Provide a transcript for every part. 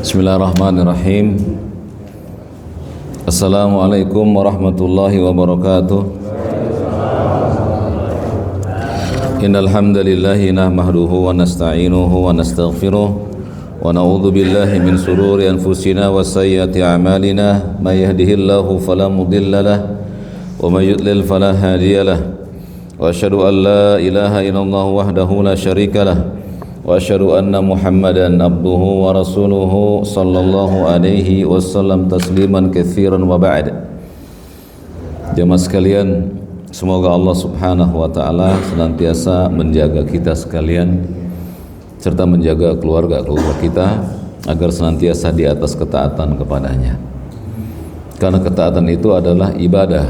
Bismillahirrahmanirrahim. Assalamualaikum warahmatullahi wabarakatuh. Innal hamdalillahi nahmaduhu wa nasta'inuhu wa nastaghfiruh wa na'udzu billahi min shururi anfusina wa sayyiati a'malina may yahdihillahu fala mudilla lahu wa may yudlil fala hadiya lahu wa asyhadu an la ilaha illallah wahdahu la syarika lahu wa asyhadu anna Muhammadan abduhu wa rasuluhu sallallahu alaihi wasallam tasliman katsiran wa ba'd. Jemaah sekalian, semoga Allah Subhanahu wa taala senantiasa menjaga kita sekalian serta menjaga keluarga kita agar senantiasa di atas ketaatan kepadanya. Karena ketaatan itu adalah ibadah.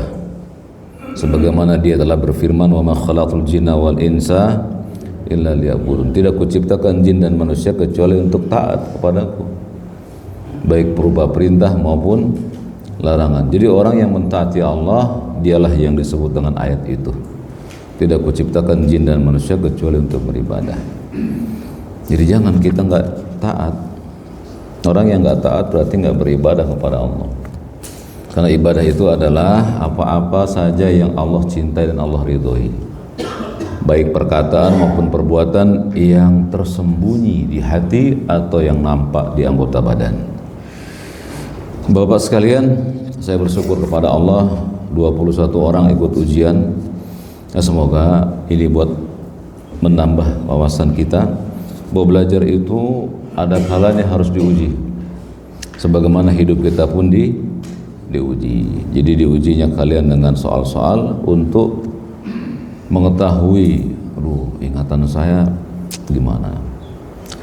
Sebagaimana Dia telah berfirman, "Wa ma khalaqtul jinna wal insa illa liya'budun." Tidak kuciptakan jin dan manusia kecuali untuk taat kepadaku, baik berupa perintah maupun larangan. Jadi orang yang mentaati Allah, dialah yang disebut dengan ayat itu. Tidak kuciptakan jin dan manusia kecuali untuk beribadah. Jadi jangan kita nggak taat. Orang yang nggak taat berarti nggak beribadah kepada Allah. Karena ibadah itu adalah apa-apa saja yang Allah cintai dan Allah ridhoi, baik perkataan maupun perbuatan yang tersembunyi di hati atau yang nampak di anggota badan. Bapak sekalian, saya bersyukur kepada Allah 21 orang ikut ujian. Semoga ini buat menambah wawasan kita bahwa belajar itu ada kalanya harus diuji. Sebagaimana hidup kita pun diuji. Jadi diujinya kalian dengan soal-soal untuk mengetahui, ingatan saya gimana.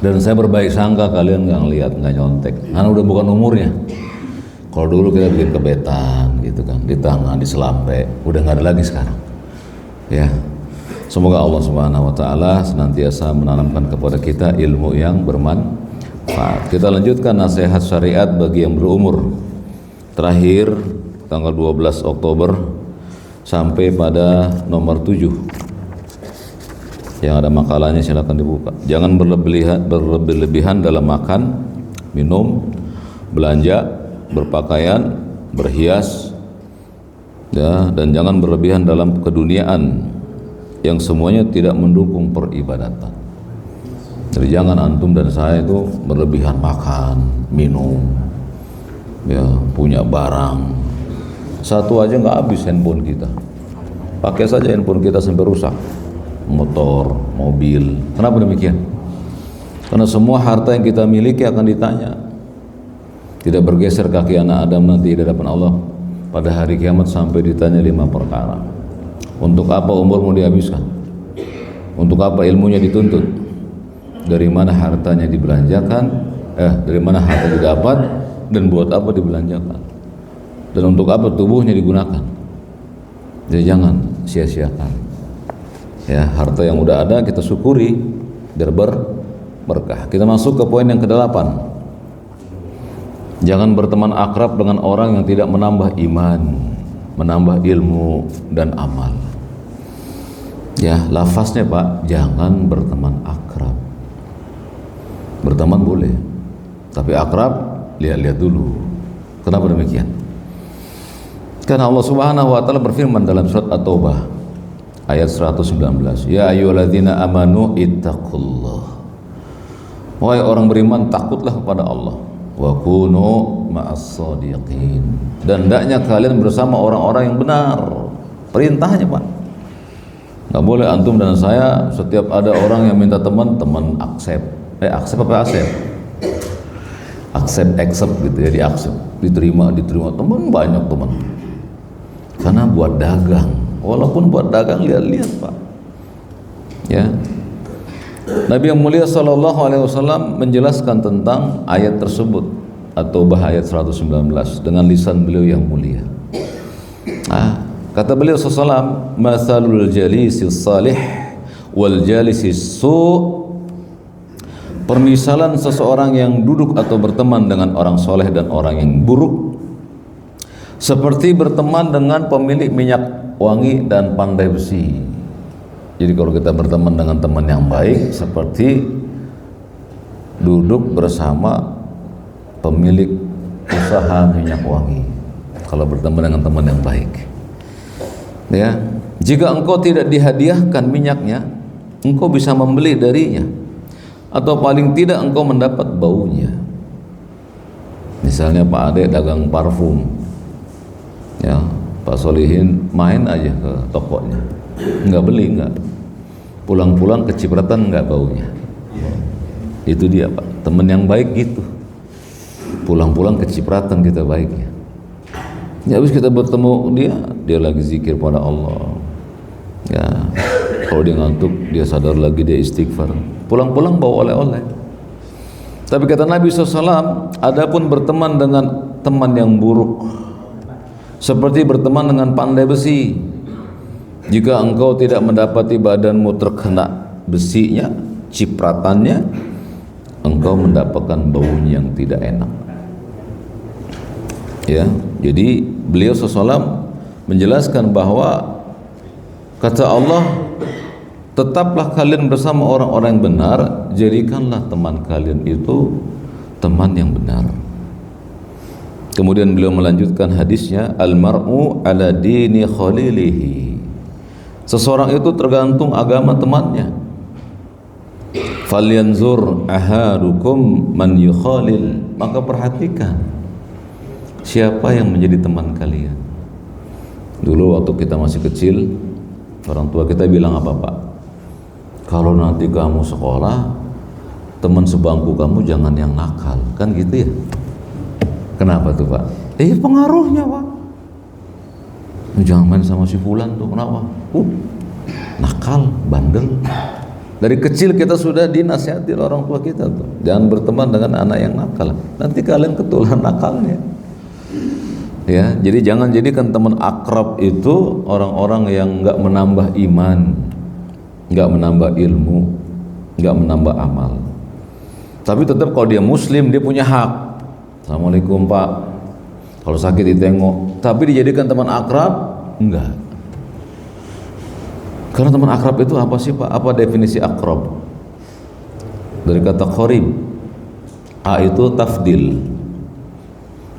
Dan saya berbaik sangka kalian nggak ngelihat, nggak nyontek, karena udah bukan umurnya. Kalau dulu kita bikin kebetan gitu kan, di tangan, di selampe, udah nggak ada lagi sekarang. Ya, semoga Allah Subhanahu Wa Taala senantiasa menanamkan kepada kita ilmu yang bermanfaat. Kita lanjutkan nasihat syariat bagi yang berumur. Terakhir tanggal 12 Oktober sampai pada nomor 7 yang ada makalahnya, silakan dibuka. Jangan berlebihan dalam makan, minum, belanja, berpakaian, berhias, ya, dan jangan berlebihan dalam keduniaan yang semuanya tidak mendukung peribadatan. Jadi jangan antum dan saya itu berlebihan makan, minum, ya, punya barang. Satu aja nggak habis handphone kita. Pakai saja handphone kita sampai rusak. Motor, mobil. Kenapa demikian? Karena semua harta yang kita miliki akan ditanya. Tidak bergeser kaki anak Adam nanti di hadapan Allah pada hari kiamat sampai ditanya 5 perkara. Untuk apa umurmu dihabiskan? Untuk apa ilmunya dituntut? Dari mana hartanya dibelanjakan? Dari mana harta didapat? Dan buat apa dibelanjakan? Dan untuk apa tubuhnya digunakan? Jadi jangan sia-siakan. Ya, harta yang udah ada kita syukuri biar berkah. Kita masuk ke poin yang ke-8. Jangan berteman akrab dengan orang yang tidak menambah iman, menambah ilmu dan amal. Ya, lafaznya Pak, jangan berteman akrab. Berteman boleh, tapi akrab lihat-lihat dulu. Kenapa demikian? Karena Allah Subhanahu wa taala berfirman dalam surat At-Taubah ayat 119, "Ya ayyuhalladzina amanu ittaqullah." Wahai orang beriman, takutlah kepada Allah. Wa kunu ma'as-shadiqin. Dan hendaknya kalian bersama orang-orang yang benar. Perintahnya Pak. Enggak boleh antum dan saya setiap ada orang yang minta teman accept. Accept gitu ya, diterima teman, banyak teman. Karena buat dagang, walaupun buat dagang lihat-lihat Pak. Ya. Nabi yang mulia sallallahu alaihi wasallam menjelaskan tentang ayat tersebut atau ayat 119 dengan lisan beliau yang mulia. Kata beliau sallallahu alaihi wasallam, "Matsalul jalisis salih wal jalisis su'." Permisalan seseorang yang duduk atau berteman dengan orang soleh dan orang yang buruk seperti berteman dengan pemilik minyak wangi dan pandai besi. Jadi kalau kita berteman dengan teman yang baik seperti duduk bersama pemilik usaha minyak wangi kalau bertemu dengan teman yang baik. Ya, jika engkau tidak dihadiahkan minyaknya, engkau bisa membeli darinya, atau paling tidak engkau mendapat baunya. Misalnya Pak Ade dagang parfum, ya, Pak Solihin main aja ke tokonya, nggak beli, nggak, pulang-pulang kecipratan nggak baunya. Itu dia Pak, teman yang baik gitu, pulang-pulang kecipratan kita baiknya. Ya habis kita bertemu dia lagi zikir pada Allah. Ya, kalau dia ngantuk, dia sadar lagi, dia istighfar. Pulang-pulang bawa oleh-oleh. Tapi kata Nabi SAW, adapun berteman dengan teman yang buruk, seperti berteman dengan pandai besi. Jika engkau tidak mendapati badanmu terkena besinya, cipratannya, engkau mendapatkan baunya yang tidak enak. Ya, jadi beliau SAW menjelaskan bahwa kata Allah, tetaplah kalian bersama orang-orang yang benar, jadikanlah teman kalian itu teman yang benar. Kemudian beliau melanjutkan hadisnya, al-mar'u ala dini khalilihi. Seseorang itu tergantung agama temannya. Falyanzur ahadukum man yukhalil. Maka perhatikan siapa yang menjadi teman kalian. Dulu waktu kita masih kecil, orang tua kita bilang apa Pak? Kalau nanti kamu sekolah, teman sebangku kamu jangan yang nakal, kan gitu ya? Kenapa tuh Pak? Pengaruhnya Pak. Jangan main sama si fulan tuh, kenapa? Nakal, bandel. Dari kecil kita sudah dinasihati orang tua kita tuh, jangan berteman dengan anak yang nakal. Nanti kalian ketularan nakalnya. Ya, jadi jangan jadikan teman akrab itu orang-orang yang nggak menambah iman, nggak menambah ilmu, nggak menambah amal. Tapi tetap kalau dia muslim, dia punya hak. Assalamualaikum Pak, kalau sakit ditengok. Tapi dijadikan teman akrab, enggak. Karena teman akrab itu apa sih Pak? Apa definisi akrab? Dari kata qarib, a itu tafdil,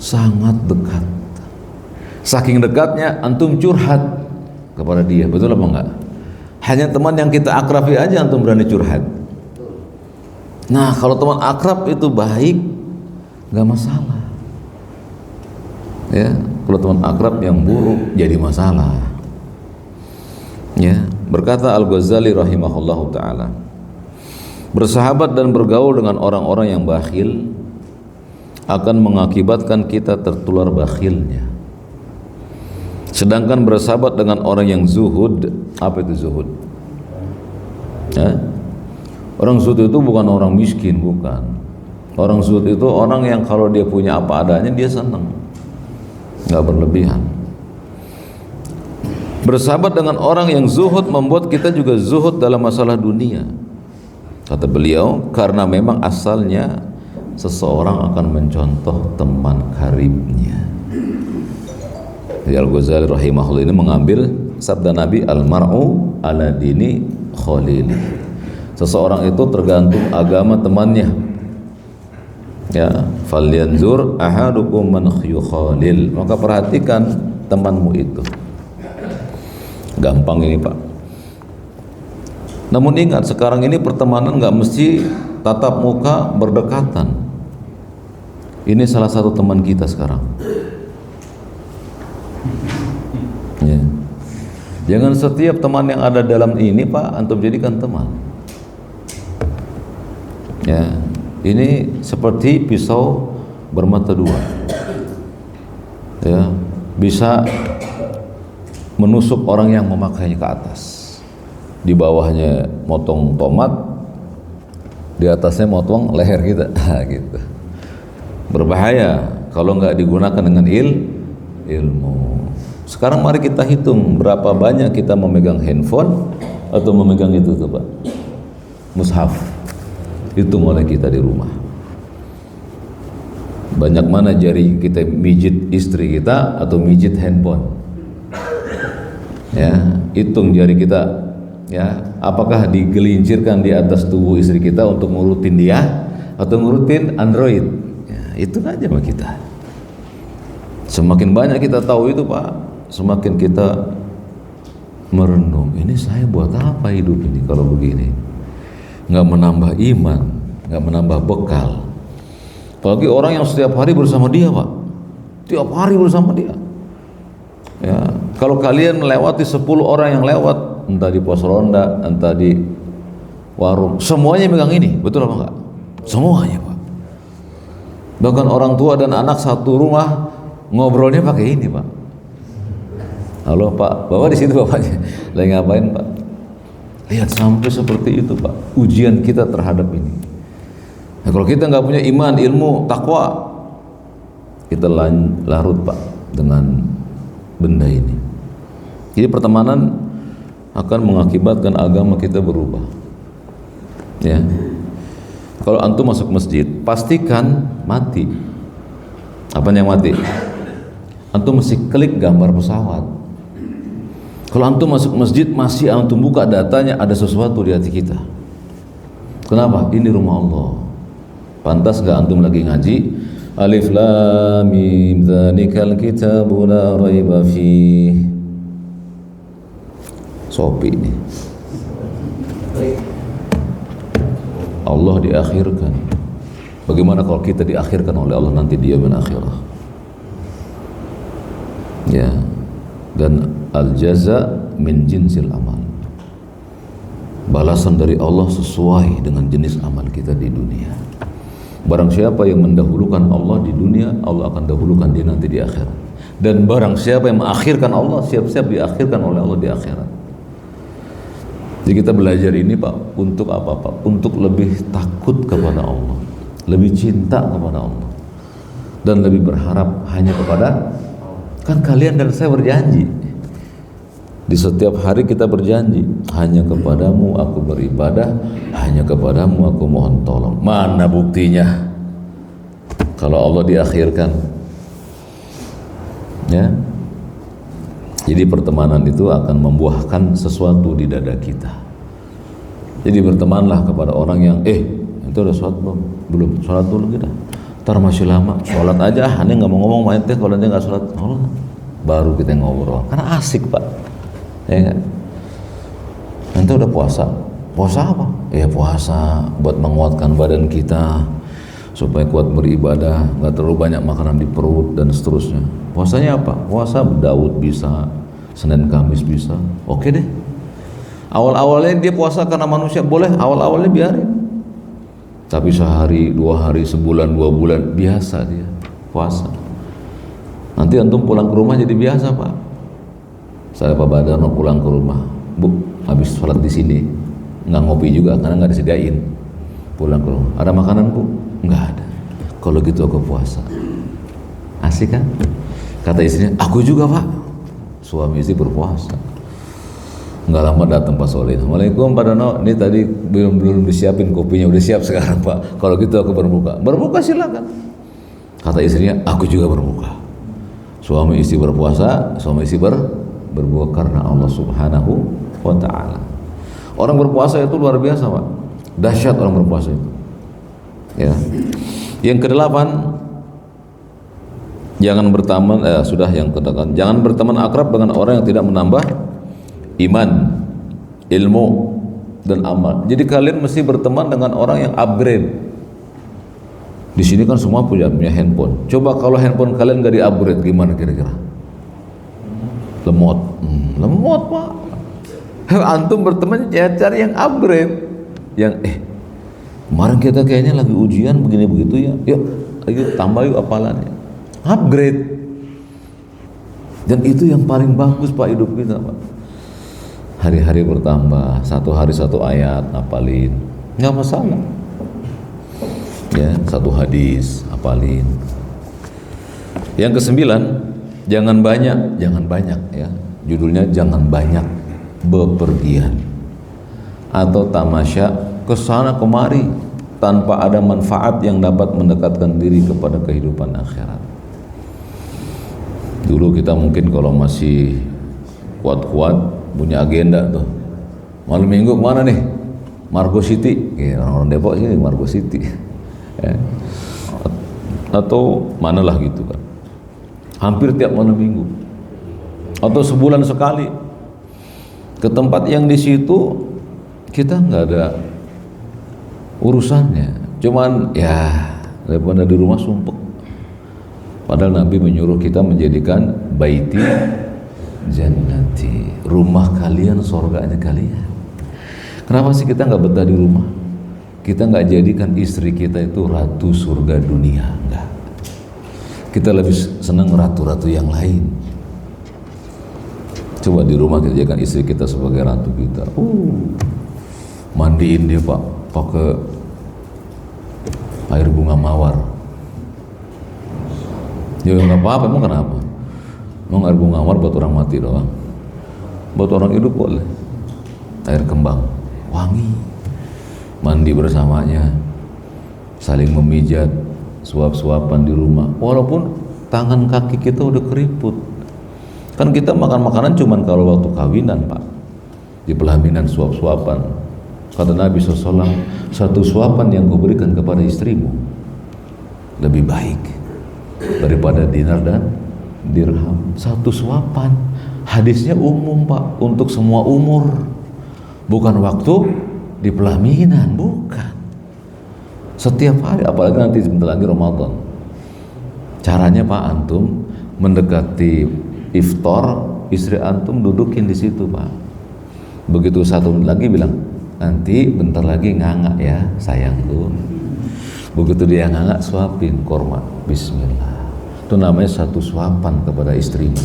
sangat dekat. Saking dekatnya antum curhat kepada dia, betul apa enggak? Hanya teman yang kita akrabi aja antum berani curhat. Nah, kalau teman akrab itu baik, enggak masalah. Ya, kalau teman akrab yang buruk jadi masalah. Ya, berkata Al-Ghazali rahimahullahu taala, bersahabat dan bergaul dengan orang-orang yang bakhil akan mengakibatkan kita tertular bakhilnya. Sedangkan bersahabat dengan orang yang zuhud, apa itu zuhud? Ya? Orang zuhud itu bukan orang miskin, bukan. Orang zuhud itu orang yang kalau dia punya apa adanya dia senang, nggak berlebihan. Bersahabat dengan orang yang zuhud membuat kita juga zuhud dalam masalah dunia. Kata beliau, karena memang asalnya seseorang akan mencontoh teman karibnya. Jadi Al-Ghazali rahimahullah ini mengambil sabda Nabi, al-mar'u ala dini khalili. Seseorang itu tergantung agama temannya. Ya, falyanzur ahadukum man yukhalil. Maka perhatikan temanmu itu. Gampang ini Pak. Namun ingat, sekarang ini pertemanan nggak mesti tatap muka berdekatan. Ini salah satu teman kita sekarang. Ya. Jangan setiap teman yang ada dalam ini Pak antum jadikan teman. Ya, ini seperti pisau bermata dua. Ya, bisa menusuk orang yang memakainya ke atas. Di bawahnya motong tomat, di atasnya motong leher kita. Gitu. Berbahaya kalau nggak digunakan dengan ilmu. Sekarang mari kita hitung berapa banyak kita memegang handphone atau memegang itu tuh Pak, mushaf. Hitung oleh kita di rumah. Banyak mana jari kita mijit istri kita atau mijit handphone? Ya, hitung jari kita. Ya, apakah digelincirkan di atas tubuh istri kita untuk ngurutin dia atau ngurutin Android? Ya, itu aja sama kita. Semakin banyak kita tahu itu Pak, semakin kita merenung, ini saya buat apa hidup ini kalau begini? Nggak menambah iman, nggak menambah bekal. Apalagi orang yang setiap hari bersama dia Pak, tiap hari bersama dia. Ya, kalau kalian melewati 10 orang yang lewat, entah di pos ronda, entah di warung, semuanya megang ini, betul apa enggak? Semuanya Pak. Bahkan orang tua dan anak satu rumah ngobrolnya pakai ini Pak. Halo Pak, Bapak di situ Bapaknya lagi ngapain Pak? Lihat sampai seperti itu Pak, ujian kita terhadap ini. Nah, kalau kita nggak punya iman, ilmu, takwa, kita larut Pak dengan benda ini. Jadi pertemanan akan mengakibatkan agama kita berubah. Ya, kalau antum masuk masjid, pastikan mati. Apa yang mati? Antum mesti klik gambar pesawat. Kalau antum masuk masjid masih antum buka datanya, ada sesuatu di hati kita. Kenapa? Ini rumah Allah. Pantas nggak antum lagi ngaji? Alif lam mim dzalikal kitabu la raiba fih. Sopi ini. Allah diakhirkan. Bagaimana kalau kita diakhirkan oleh Allah nanti di yaumil akhirah? Ya. Dan al-jaza min jinsil amal. Balasan dari Allah sesuai dengan jenis amal kita di dunia. Barang siapa yang mendahulukan Allah di dunia, Allah akan dahulukan dia nanti di akhirat. Dan barang siapa yang mengakhirkan Allah, siap-siap diakhirkan oleh Allah di akhirat. Jadi kita belajar ini Pak, untuk apa Pak? Untuk lebih takut kepada Allah, lebih cinta kepada Allah, dan lebih berharap hanya kepada. Kan kalian dan saya berjanji, di setiap hari kita berjanji, hanya kepadamu aku beribadah, hanya kepadamu aku mohon tolong. Mana buktinya? Kalau Allah diakhirkan, ya. Jadi pertemanan itu akan membuahkan sesuatu di dada kita. Jadi bertemanlah kepada orang yang, itu udah sholat belum? Belum, sholat dulu kita. Ntar masih lama, sholat aja, aneh nggak mau ngomong sama ente kalau ente nggak sholat. Baru kita ngobrol, karena asik Pak. Ya kan? Ente udah puasa. Puasa apa? Ya puasa buat menguatkan badan kita supaya kuat beribadah, nggak terlalu banyak makanan di perut dan seterusnya. Puasanya apa? Puasa Daud bisa, Senin Kamis bisa. Oke deh. Awal-awalnya dia puasa karena manusia, boleh awal-awalnya biarin. Tapi sehari, 2 hari, sebulan, 2 bulan biasa dia puasa. Nanti antum pulang ke rumah jadi biasa Pak. Saya Pak Badar mau pulang ke rumah, Bu, habis sholat di sini, nggak ngopi juga karena nggak disediain. Pulang ke rumah, ada makanan Bu? Nggak ada. Kalau gitu aku puasa. Asik kan? Kata istrinya, aku juga Pak. Suami istri berpuasa. Nggak lama datang Pak Soleh. Assalamualaikum Pak Dono, ini tadi belum disiapin kopinya, udah siap sekarang Pak. Kalau gitu aku berbuka. Berbuka silakan. Kata istrinya, aku juga berbuka. Suami istri berpuasa, suami istri berbuka karena Allah Subhanahu wa ta'ala. Orang berpuasa itu luar biasa Pak, dahsyat orang berpuasa itu ya. Yang ke-8, jangan berteman yang ke-8, jangan berteman akrab dengan orang yang tidak menambah iman, ilmu, dan amal. Jadi kalian mesti berteman dengan orang yang upgrade. Di sini kan semua punya handphone. Coba kalau handphone kalian gak di-upgrade gimana kira-kira? Lemot, lemot Pak. Antum berteman cari yang upgrade, yang kemarin kita kayaknya lagi ujian begini begitu ya, yuk ayo tambah yuk hafalannya, upgrade. Dan itu yang paling bagus Pak hidup kita Pak. Hari-hari bertambah, 1 hari 1 ayat hafalin, nggak masalah. Ya, 1 hadis hafalin. Yang ke-9, jangan banyak ya. Judulnya jangan banyak bepergian atau tamasya kesana kemari tanpa ada manfaat yang dapat mendekatkan diri kepada kehidupan akhirat. Dulu kita mungkin kalau masih kuat-kuat punya agenda tuh, malam minggu kemana nih? Margo City, orang-orang Depok sini Margo City. Ya. atau manalah gitu kan, hampir tiap malam minggu atau sebulan sekali ke tempat yang di situ kita nggak ada urusannya, cuman ya daripada di rumah sumpek. Padahal Nabi menyuruh kita menjadikan baiti jannati, rumah kalian surganya kalian. Kenapa sih kita nggak betah di rumah? Kita nggak jadikan istri kita itu ratu surga dunia, enggak. Kita lebih senang ratu-ratu yang lain. Coba di rumah kita jadikan istri kita sebagai ratu kita. Mandiin dia Pak, pakai air bunga mawar. Ya nggak apa-apa, emang kenapa? Emang air bunga mawar buat orang mati doang? Buat orang hidup boleh. Air kembang, wangi. Mandi bersamanya, saling memijat, suap-suapan di rumah. Walaupun tangan kaki kita udah keriput. Kan kita makan makanan cuman kalau waktu kawinan Pak, di pelaminan suap-suapan. Kata Nabi SAW, satu suapan yang kau berikan kepada istrimu lebih baik daripada dinar dan dirham. Satu suapan. Hadisnya umum Pak, untuk semua umur, bukan waktu di pelaminan, bukan. Setiap hari, apalagi nanti sebentar lagi Ramadan. Caranya Pak, antum mendekati iftar, istri antum dudukin di situ Pak. Begitu 1 menit lagi bilang, nanti bentar lagi nganga ya sayangku. Begitu dia nganga, suapin korma, bismillah. Itu namanya satu suapan kepada istrimu.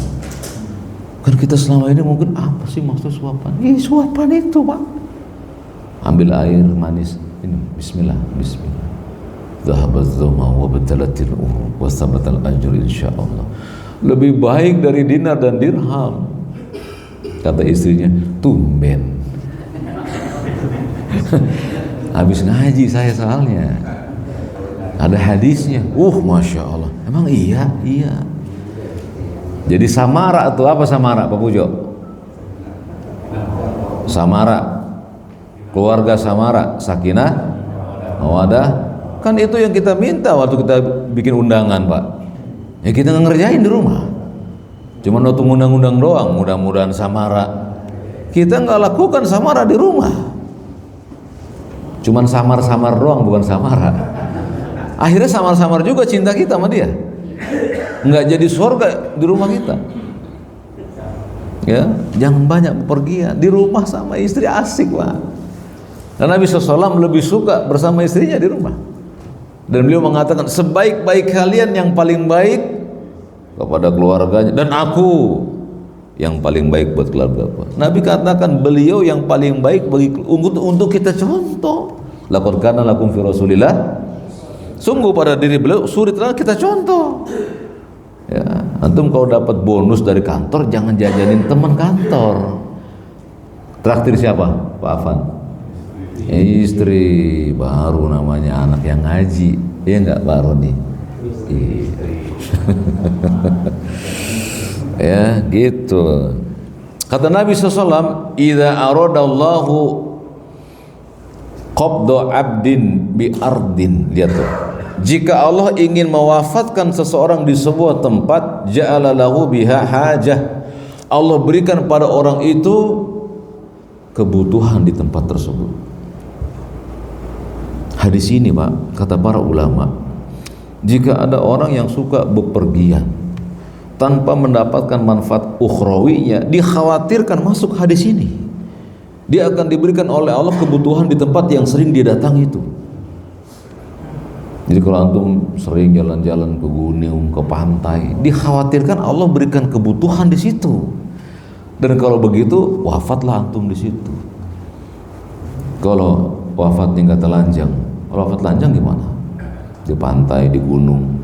Kan kita selama ini mungkin apa sih maksud suapan? Suapan itu Pak. Ambil air manis, ini bismillah, bismillah. Dhahabaz dhama wa batalatil wa sabatal ajr insyaallah. Lebih baik dari dinar dan dirham. Kata istrinya, tumben. Habis ngaji saya soalnya. Ada hadisnya. Masya Allah. Emang iya? Iya. Jadi samara itu apa samara Pak Pujo? Samara. Keluarga samara, sakinah, mawadah. Kan itu yang kita minta waktu kita bikin undangan Pak. Ya kita nggak ngerjain di rumah. Cuma waktu undang-undang doang, mudah-mudahan samara. Kita nggak lakukan samara di rumah. Cuman samar-samar doang, bukan samara. Akhirnya samar-samar juga cinta kita sama dia. Nggak jadi surga di rumah kita. Ya, jangan banyak bepergian. Di rumah sama istri asik Pak. Dan Nabi SAW lebih suka bersama istrinya di rumah. Dan beliau mengatakan, sebaik-baik kalian yang paling baik kepada keluarganya, dan aku yang paling baik buat keluarga. Nabi katakan beliau yang paling baik bagi untuk kita contoh. Laqad kana lakum fi Rasulillah, sungguh pada diri beliau suri teladan kita contoh. Ya, antum kalau dapat bonus dari kantor jangan jajanin teman kantor. Traktir siapa? Pak Afan. Istri, baru namanya anak yang ngaji. Iya enggak Pak Roni? Ya gitu. Kata Nabi SAW, idza aradallahu qabda abdin bi ardin, lihat tuh, jika Allah ingin mewafatkan seseorang di sebuah tempat, ja'ala lahu biha hajah, Allah berikan pada orang itu kebutuhan di tempat tersebut. Hadis ini Pak, kata para ulama, jika ada orang yang suka bepergian tanpa mendapatkan manfaat ukhrawinya, dikhawatirkan masuk hadis ini. Dia akan diberikan oleh Allah kebutuhan di tempat yang sering dia datang itu. Jadi kalau antum sering jalan-jalan ke gunung, ke pantai, dikhawatirkan Allah berikan kebutuhan di situ. Dan kalau begitu, wafatlah antum di situ. Kalau wafatnya nggak telanjang, kalau wafat telanjang gimana? Di pantai, di gunung.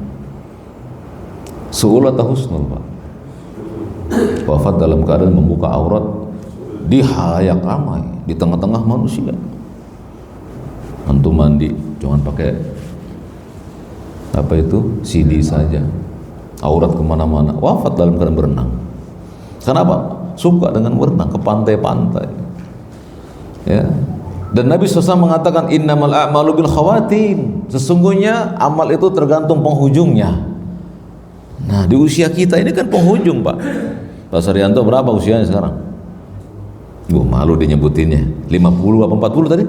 Su'ul atau husnul Pak? Wafat dalam keadaan membuka aurat di halayak ramai, di tengah-tengah manusia. Antum mandi, jangan pakai apa itu, CD saja, aurat kemana-mana. Wafat dalam keadaan berenang. Kenapa? Suka dengan berenang ke pantai-pantai. Ya, Dan Nabi SAW mengatakan innamal a'malu bil khawatim. Sesungguhnya amal itu tergantung penghujungnya. Nah, di usia kita ini kan penghujung, Pak. Pak Saryanto berapa usianya sekarang? Gue malu dia nyebutinnya. 50 apa 40 tadi?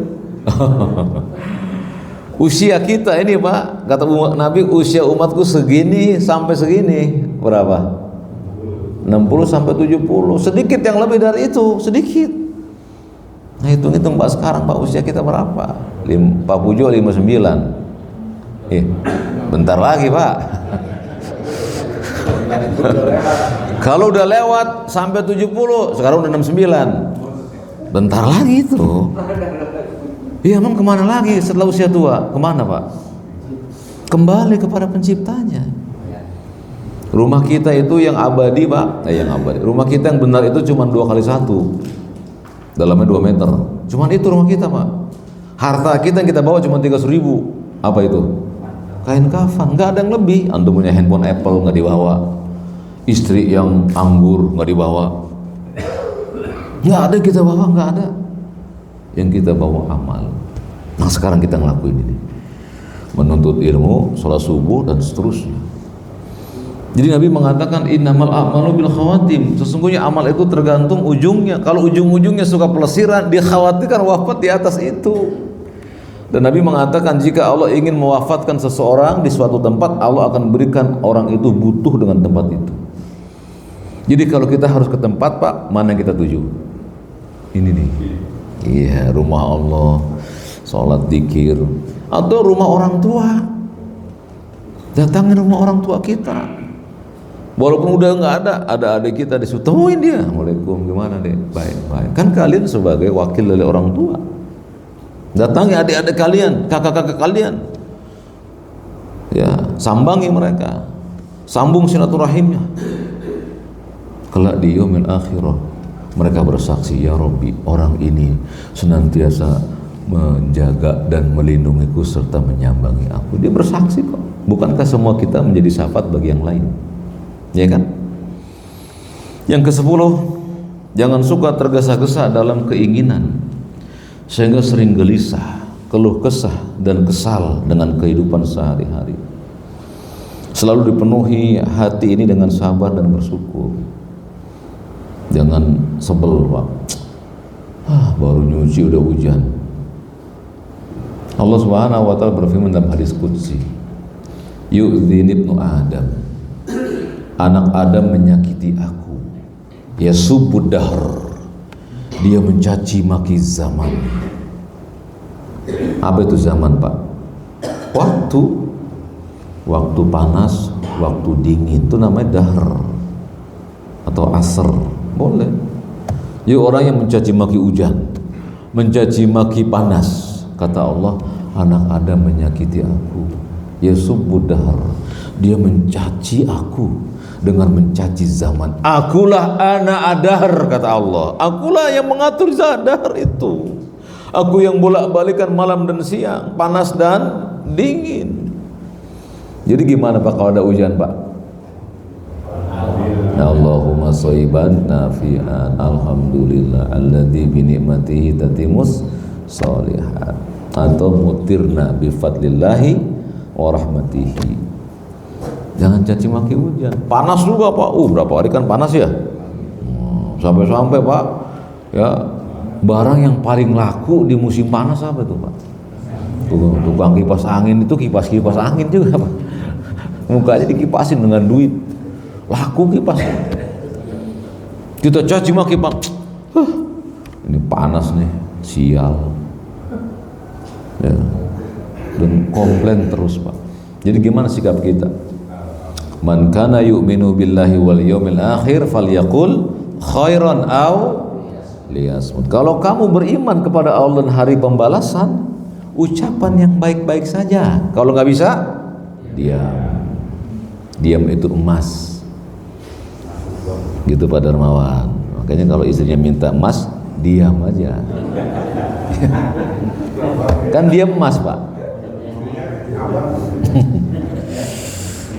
Usia kita ini, Pak, kata Nabi, usia umatku segini sampai segini. Berapa? 60 sampai 70. Sedikit yang lebih dari itu, sedikit. Nah, hitung-hitung Pak sekarang, Pak, usia kita berapa? Pak Pujo 59. Bentar lagi, Pak. Kalau udah lewat sampai 70, sekarang udah 69. Bentar lagi itu. Iya, emang kemana lagi setelah usia tua? Kemana, Pak? Kembali kepada penciptanya. Rumah kita itu yang abadi, Pak. Yang abadi. Rumah kita yang benar itu cuma 2x1. Dalamnya 2 meter. Cuman itu rumah kita, Pak. Harta kita yang kita bawa cuma 300.000. Apa itu? Kain kafan. Nggak ada yang lebih. Antum punya handphone Apple nggak dibawa. Istri yang anggur nggak dibawa. Nggak ada kita bawa, nggak ada. Yang kita bawa amal. Nah, sekarang kita ngelakuin ini. Menuntut ilmu, sholat subuh dan seterusnya. Jadi Nabi mengatakan innamal a'malu bil khawatim. Sesungguhnya amal itu tergantung ujungnya. Kalau ujung-ujungnya suka pelesiran, dikhawatirkan wafat di atas itu. Dan Nabi mengatakan jika Allah ingin mewafatkan seseorang di suatu tempat, Allah akan berikan orang itu butuh dengan tempat itu. Jadi kalau kita harus ke tempat, Pak, mana yang kita tuju? Ini nih. Iya, rumah Allah, sholat zikir, atau rumah orang tua. Datangin rumah orang tua kita. Walaupun udah nggak ada adik kita disuruh temuin dia. Assalamualaikum, gimana deh? Baik. Kan kalian sebagai wakil dari orang tua, datangi adik-adik kalian, kakak-kakak kalian. Ya, sambangi mereka, sambung silaturahimnya. Kelak di yaumil akhirah mereka bersaksi, ya Rabbi, orang ini senantiasa menjaga dan melindungiku serta menyambangi aku. Dia bersaksi kok. Bukankah semua kita menjadi syafaat bagi yang lain? Ya kan? Yang ke-10, jangan suka tergesa-gesa dalam keinginan sehingga sering gelisah, keluh kesah dan kesal dengan kehidupan sehari-hari. Selalu dipenuhi hati ini dengan sabar dan bersyukur. Jangan sebel, Pak. Baru nyuci udah hujan. Allah Subhanahu wa taala berfirman dalam hadis qudsi, yu'dzini ibnu Adam. Anak Adam menyakiti aku. Ya subbud dahr. Dia mencaci maki zaman. Apa itu zaman, Pak? Waktu panas, waktu dingin, itu namanya dahr atau asr. Boleh. Ya orang yang mencaci maki hujan, mencaci maki panas, kata Allah, anak Adam menyakiti aku. Ya subbud dahr. Dia mencaci aku dengan mencaci zaman. Akulah anak adar, kata Allah. Akulah yang mengatur zadar itu. Aku yang bolak-balikan malam dan siang, panas dan dingin. Jadi gimana, Pak, kalau ada hujan, Pak? Allahumma shayban nafi'an, alhamdulillah alladzi bi ni'matihi tatimus sholihat, atau mutirna bi fadlillahi wa rahmatihi. Jangan caci maki hujan. Panas juga, Pak. Berapa hari kan panas ya? Sampai-sampai, Pak, ya, barang yang paling laku di musim panas apa itu, Pak? Tukang kipas angin itu kipas angin juga, Pak. Mukanya dikipasin dengan duit. Laku kipas. Kita caci maki, Pak. Ini panas nih, sial. Ya. Dan komplain terus, Pak. Jadi gimana sikap kita? Man kana yu'minu billahi wal yawmil akhir falyaqul khairan aw liyasmut. Kalau kamu beriman kepada Allah dan hari pembalasan, ucapan yang baik-baik saja. Kalau nggak bisa, diam. Diam itu emas. Gitu Pak Darmawan. Makanya kalau istrinya minta emas, diam aja. Kan dia emas, Pak.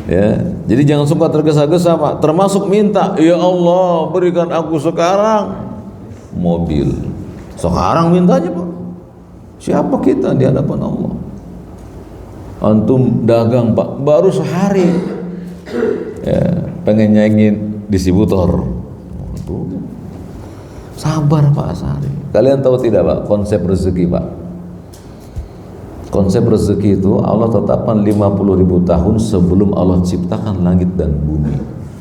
Ya, jadi jangan suka tergesa-gesa, Pak. Termasuk minta, ya Allah berikan aku sekarang mobil. Sekarang mintanya, Pak. Siapa kita di hadapan Allah? Antum dagang Pak, baru sehari ya, pengen nyaingin distributor. Sabar Pak sehari. Kalian tahu tidak Pak konsep rezeki Pak? Konsep rezeki itu Allah tetapkan 50.000 tahun sebelum Allah ciptakan langit dan bumi.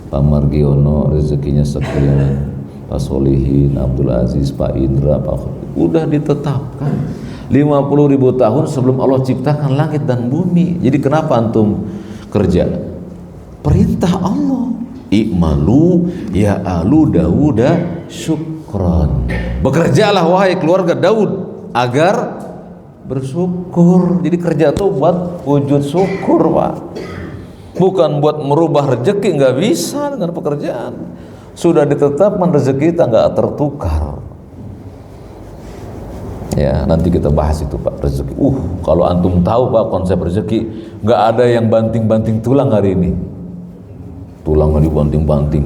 Pak Margiono rezekinya sekian, Pak Solihin, Abdul Aziz, Pak Indra, Pak udah ditetapkan 50.000 tahun sebelum Allah ciptakan langit dan bumi. Jadi kenapa antum kerja? Perintah Allah. I'malu ya alu Dauda syukran. Bekerjalah wahai keluarga Daud agar bersyukur. Jadi kerja tuh buat wujud syukur Pak, bukan buat merubah rezeki. Nggak bisa dengan pekerjaan. Sudah ditetapkan rezeki kita nggak tertukar. Ya nanti kita bahas itu Pak rezeki. Kalau antum tahu Pak konsep rezeki, nggak ada yang banting-banting tulang hari ini. Tulang nggak dibanting-banting.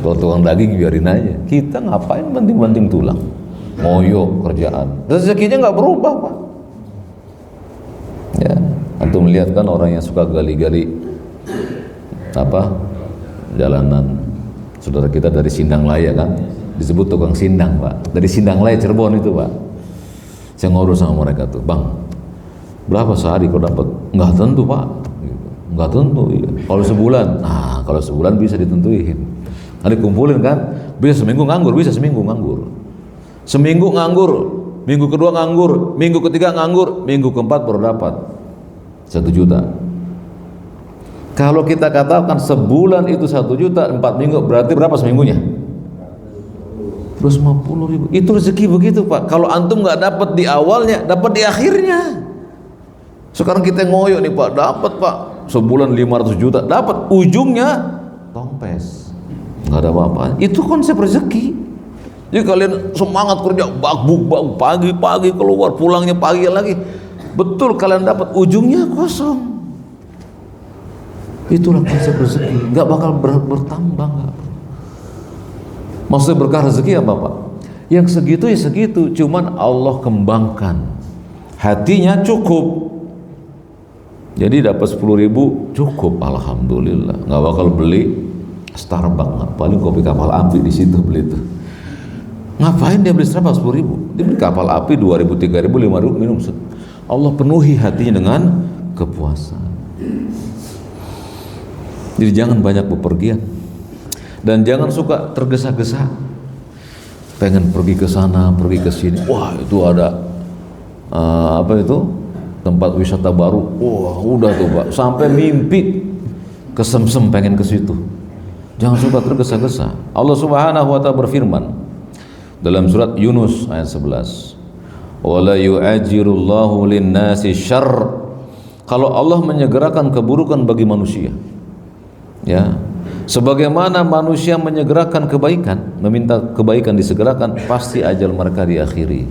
Kalau tukang daging biarin aja. Kita ngapain banting-banting tulang? Ngoyo kerjaan, rezekinya nggak berubah Pak. Ya, antum melihat kan orang yang suka gali-gali apa jalanan. Saudara kita dari Sindang Laya kan, disebut tukang sindang Pak. Dari Sindang Laya Cirebon itu Pak. Saya ngobrol sama mereka tuh, Bang, berapa sehari kau dapat? Nggak tentu Pak. Nggak tentu. Iya. Kalau sebulan, nah kalau sebulan bisa ditentuin. Nanti kumpulin kan, bisa seminggu nganggur, bisa seminggu nganggur. Seminggu nganggur, minggu kedua nganggur, minggu ketiga nganggur, minggu keempat baru dapat 1 juta. Kalau kita katakan sebulan itu 1 juta, 4 minggu berarti berapa seminggunya? 250.000. Itu rezeki begitu Pak. Kalau antum nggak dapat di awalnya, dapat di akhirnya. Sekarang kita ngoyo nih Pak, dapat Pak sebulan 500 juta, dapat ujungnya tompes, nggak ada apa-apa. Itu konsep rezeki. Jadi kalian semangat kerja, bagbuk pagi-pagi keluar, pulangnya pagi lagi. Betul kalian dapat, ujungnya kosong. Itulah konsep rezeki, nggak bakal bertambah. Nggak. Maksudnya berkah rezeki apa Pak? Yang segitu ya segitu, cuman Allah kembangkan. Hatinya cukup. Jadi dapat 10.000 cukup, alhamdulillah. Nggak bakal beli Starbucks, paling kopi kapal api di situ beli itu. Ngapain dia beli Starbucks 10.000? Dia beli kapal api 2.000, 3.000, 5.000 minum. Allah penuhi hatinya dengan kepuasan. Jadi jangan banyak bepergian dan jangan suka tergesa-gesa. Pengen pergi ke sana, pergi ke sini. Wah itu ada apa itu tempat wisata baru. Wah udah tuh Pak, sampai mimpi kesemsem pengen ke situ. Jangan suka tergesa-gesa. Allah Subhanahu wa Ta'ala berfirman dalam surat Yunus ayat 11, wala yu'ajirullahu linnasi syarr. Kalau Allah menyegerakan keburukan bagi manusia, ya, sebagaimana manusia menyegerakan kebaikan, meminta kebaikan disegerakan, pasti ajal mereka diakhiri.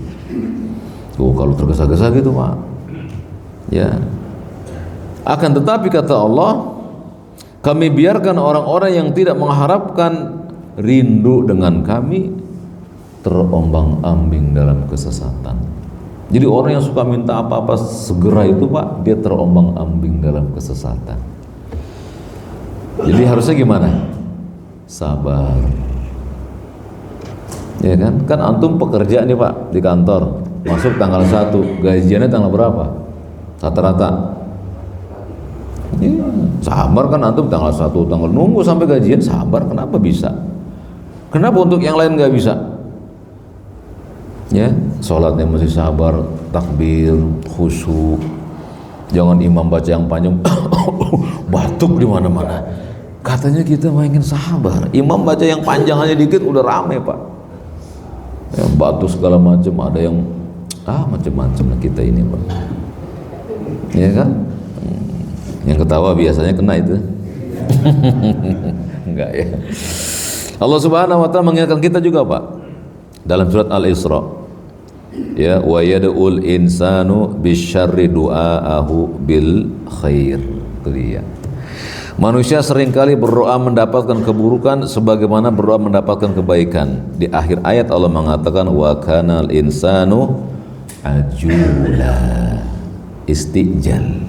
Kalau tergesa-gesa gitu Pak, ya. Akan tetapi kata Allah, kami biarkan orang-orang yang tidak mengharapkan rindu dengan kami terombang-ambing dalam kesesatan. Jadi orang yang suka minta apa-apa segera itu Pak, dia terombang-ambing dalam kesesatan. Jadi harusnya gimana? Sabar. Ya kan? Kan antum pekerja nih Pak di kantor, masuk tanggal 1, gajiannya tanggal berapa? Rata-rata. Ya, sabar kan antum tanggal 1, tanggal nunggu sampai gajian, sabar. Kenapa bisa? Kenapa untuk yang lain nggak bisa? Ya, sholatnya mesti sabar, takbir, khusyuk. Jangan imam baca yang panjang, batuk di mana-mana. Katanya kita ingin sabar. Imam baca yang panjang aja dikit udah rame Pak. Ya, batuk segala macam, ada yang macam-macam kita ini Pak. Ya kan? Yang ketawa biasanya kena itu. Enggak ya. Allah Subhanahu wa Ta'ala mengingatkan kita juga Pak dalam surat Al-Isra, ya, wa yad'ul insanu bisyarri du'aahu bil khair. Itu dia. Manusia seringkali berdoa mendapatkan keburukan sebagaimana berdoa mendapatkan kebaikan. Di akhir ayat Allah mengatakan wa kanal insanu ajula. Istijal,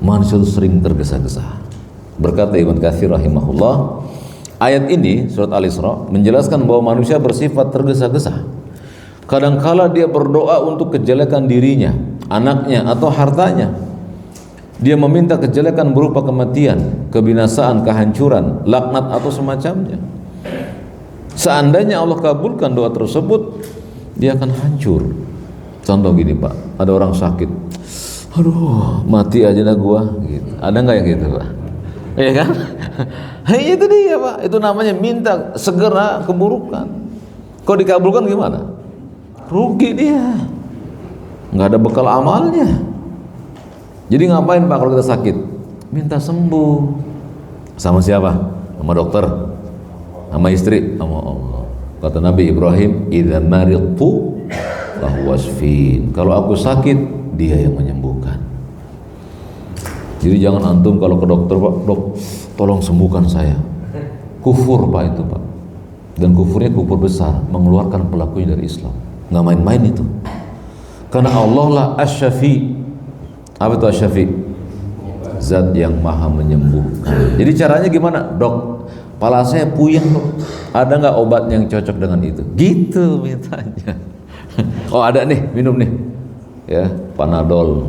manusia itu sering tergesa-gesa. Berkata Ibnu Katsir rahimahullah, ayat ini surat Al-Isra menjelaskan bahwa manusia bersifat tergesa-gesa. Kadangkala dia berdoa untuk kejelekan dirinya, anaknya atau hartanya. Dia meminta kejelekan berupa kematian, kebinasaan, kehancuran, laknat atau semacamnya. Seandainya Allah kabulkan doa tersebut, dia akan hancur. Contoh gini Pak, ada orang sakit, aduh mati aja dah gua gitu. Ada nggak yang gitu Pak? Iya kan? Itu dia Pak, itu namanya minta segera keburukan. Kalau dikabulkan gimana? Rugi dia, nggak ada bekal amalnya. Jadi ngapain Pak kalau kita sakit? Minta sembuh. Sama siapa? Sama dokter, sama istri, sama Allah. Kata Nabi Ibrahim, idza maridtu fahuwashfin. Kalau aku sakit, dia yang menyembuhkan. Jadi jangan antum kalau ke dokter, Pak, dok, tolong sembuhkan saya. Kufur Pak itu Pak. Dan kufurnya kufur besar, mengeluarkan pelakunya dari Islam. Nggak main-main itu. Karena Allah lah asy-syafi. Apa itu asy-syafi? Zat yang maha menyembuhkan. Jadi caranya gimana? Dok, kepala saya puyeng dok. Ada nggak obat yang cocok dengan itu? Gitu mintanya. Oh ada nih, minum nih. Ya, Panadol.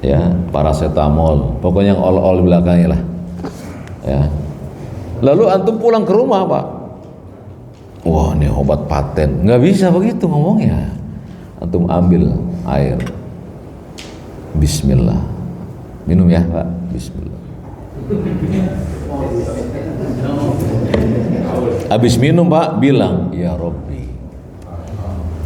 Ya, paracetamol. Pokoknya yang ol-ol belakangnya lah. Ya. Lalu antum pulang ke rumah Pak. Wah ini obat paten. Nggak bisa begitu ngomongnya. Antum ambil air. Bismillah. Minum ya Pak. Bismillah. Habis minum Pak, bilang, ya Rabbi,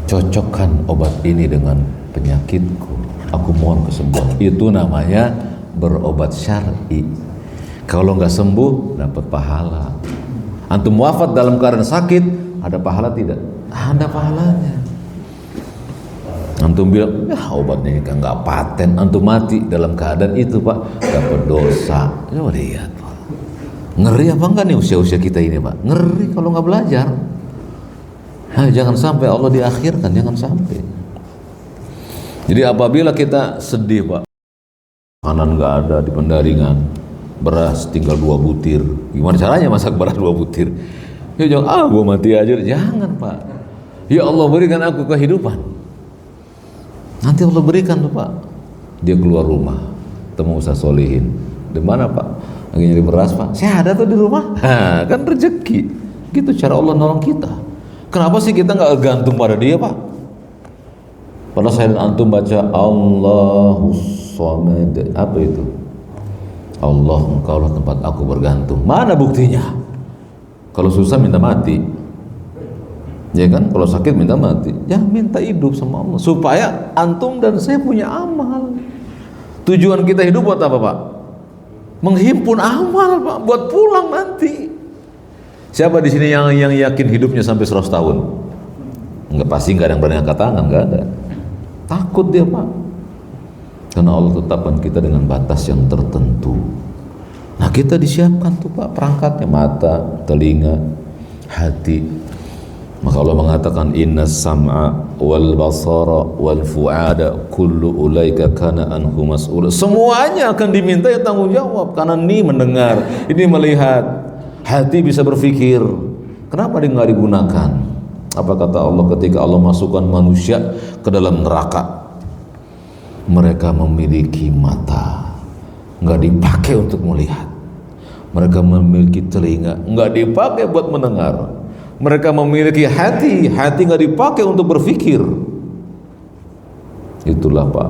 cocokkan obat ini dengan penyakitku. Aku mohon kesembuhan. Itu namanya berobat syar'i. Kalau nggak sembuh, dapat pahala. Antum wafat dalam keadaan sakit, ada pahala tidak? Ada pahalanya. Antum bilang, ya obatnya ini kan nggak paten. Antum mati dalam keadaan itu Pak, dapat dosa. Coba lihat Pak. Ngeri apa enggak nih usia-usia kita ini Pak? Ngeri kalau nggak belajar. Nah, jangan sampai Allah diakhirkan, jangan sampai. Jadi apabila kita sedih Pak, makanan nggak ada di pendaringan, beras tinggal 2 butir, gimana caranya masak beras 2 butir? Ya jangan, gua mati aja, jangan Pak. Ya Allah berikan aku kehidupan. Nanti Allah berikan tuh Pak. Dia keluar rumah, temu Ustaz Solihin. Di mana Pak? Lagi nyari beras Pak. Saya ada tuh di rumah. Ha, kan rezeki. Gitu cara Allah nolong kita. Kenapa sih kita nggak gantung pada dia Pak? Pada saya dan antum baca Allahus Samad. Apa itu? Allah engkaulah tempat aku bergantung. Mana buktinya? Kalau susah minta mati. Ya kan? Kalau sakit minta mati. Ya minta hidup sama Allah. Supaya antum dan saya punya amal. Tujuan kita hidup buat apa Pak? Menghimpun amal Pak. Buat pulang nanti. Siapa di sini yang yakin hidupnya sampai 100 tahun? Enggak, pasti enggak ada yang berani angkat tangan. Enggak ada. Takut dia Pak. Karena Allah tetapkan kita dengan batas yang tertentu. Nah kita disiapkan tuh Pak perangkatnya, mata, telinga, hati. Maka Allah mengatakan inna sam'a wal basara wal fu'ada kullu ulaika kana anhu mas'ula. Semuanya akan diminta ya tanggung jawab. Karena ini mendengar, ini melihat, hati bisa berpikir. Kenapa dia nggak digunakan? Apa kata Allah ketika Allah masukkan manusia ke dalam neraka? Mereka memiliki mata, nggak dipakai untuk melihat. Mereka memiliki telinga, nggak dipakai buat mendengar. Mereka memiliki hati, hati nggak dipakai untuk berpikir. Itulah Pak,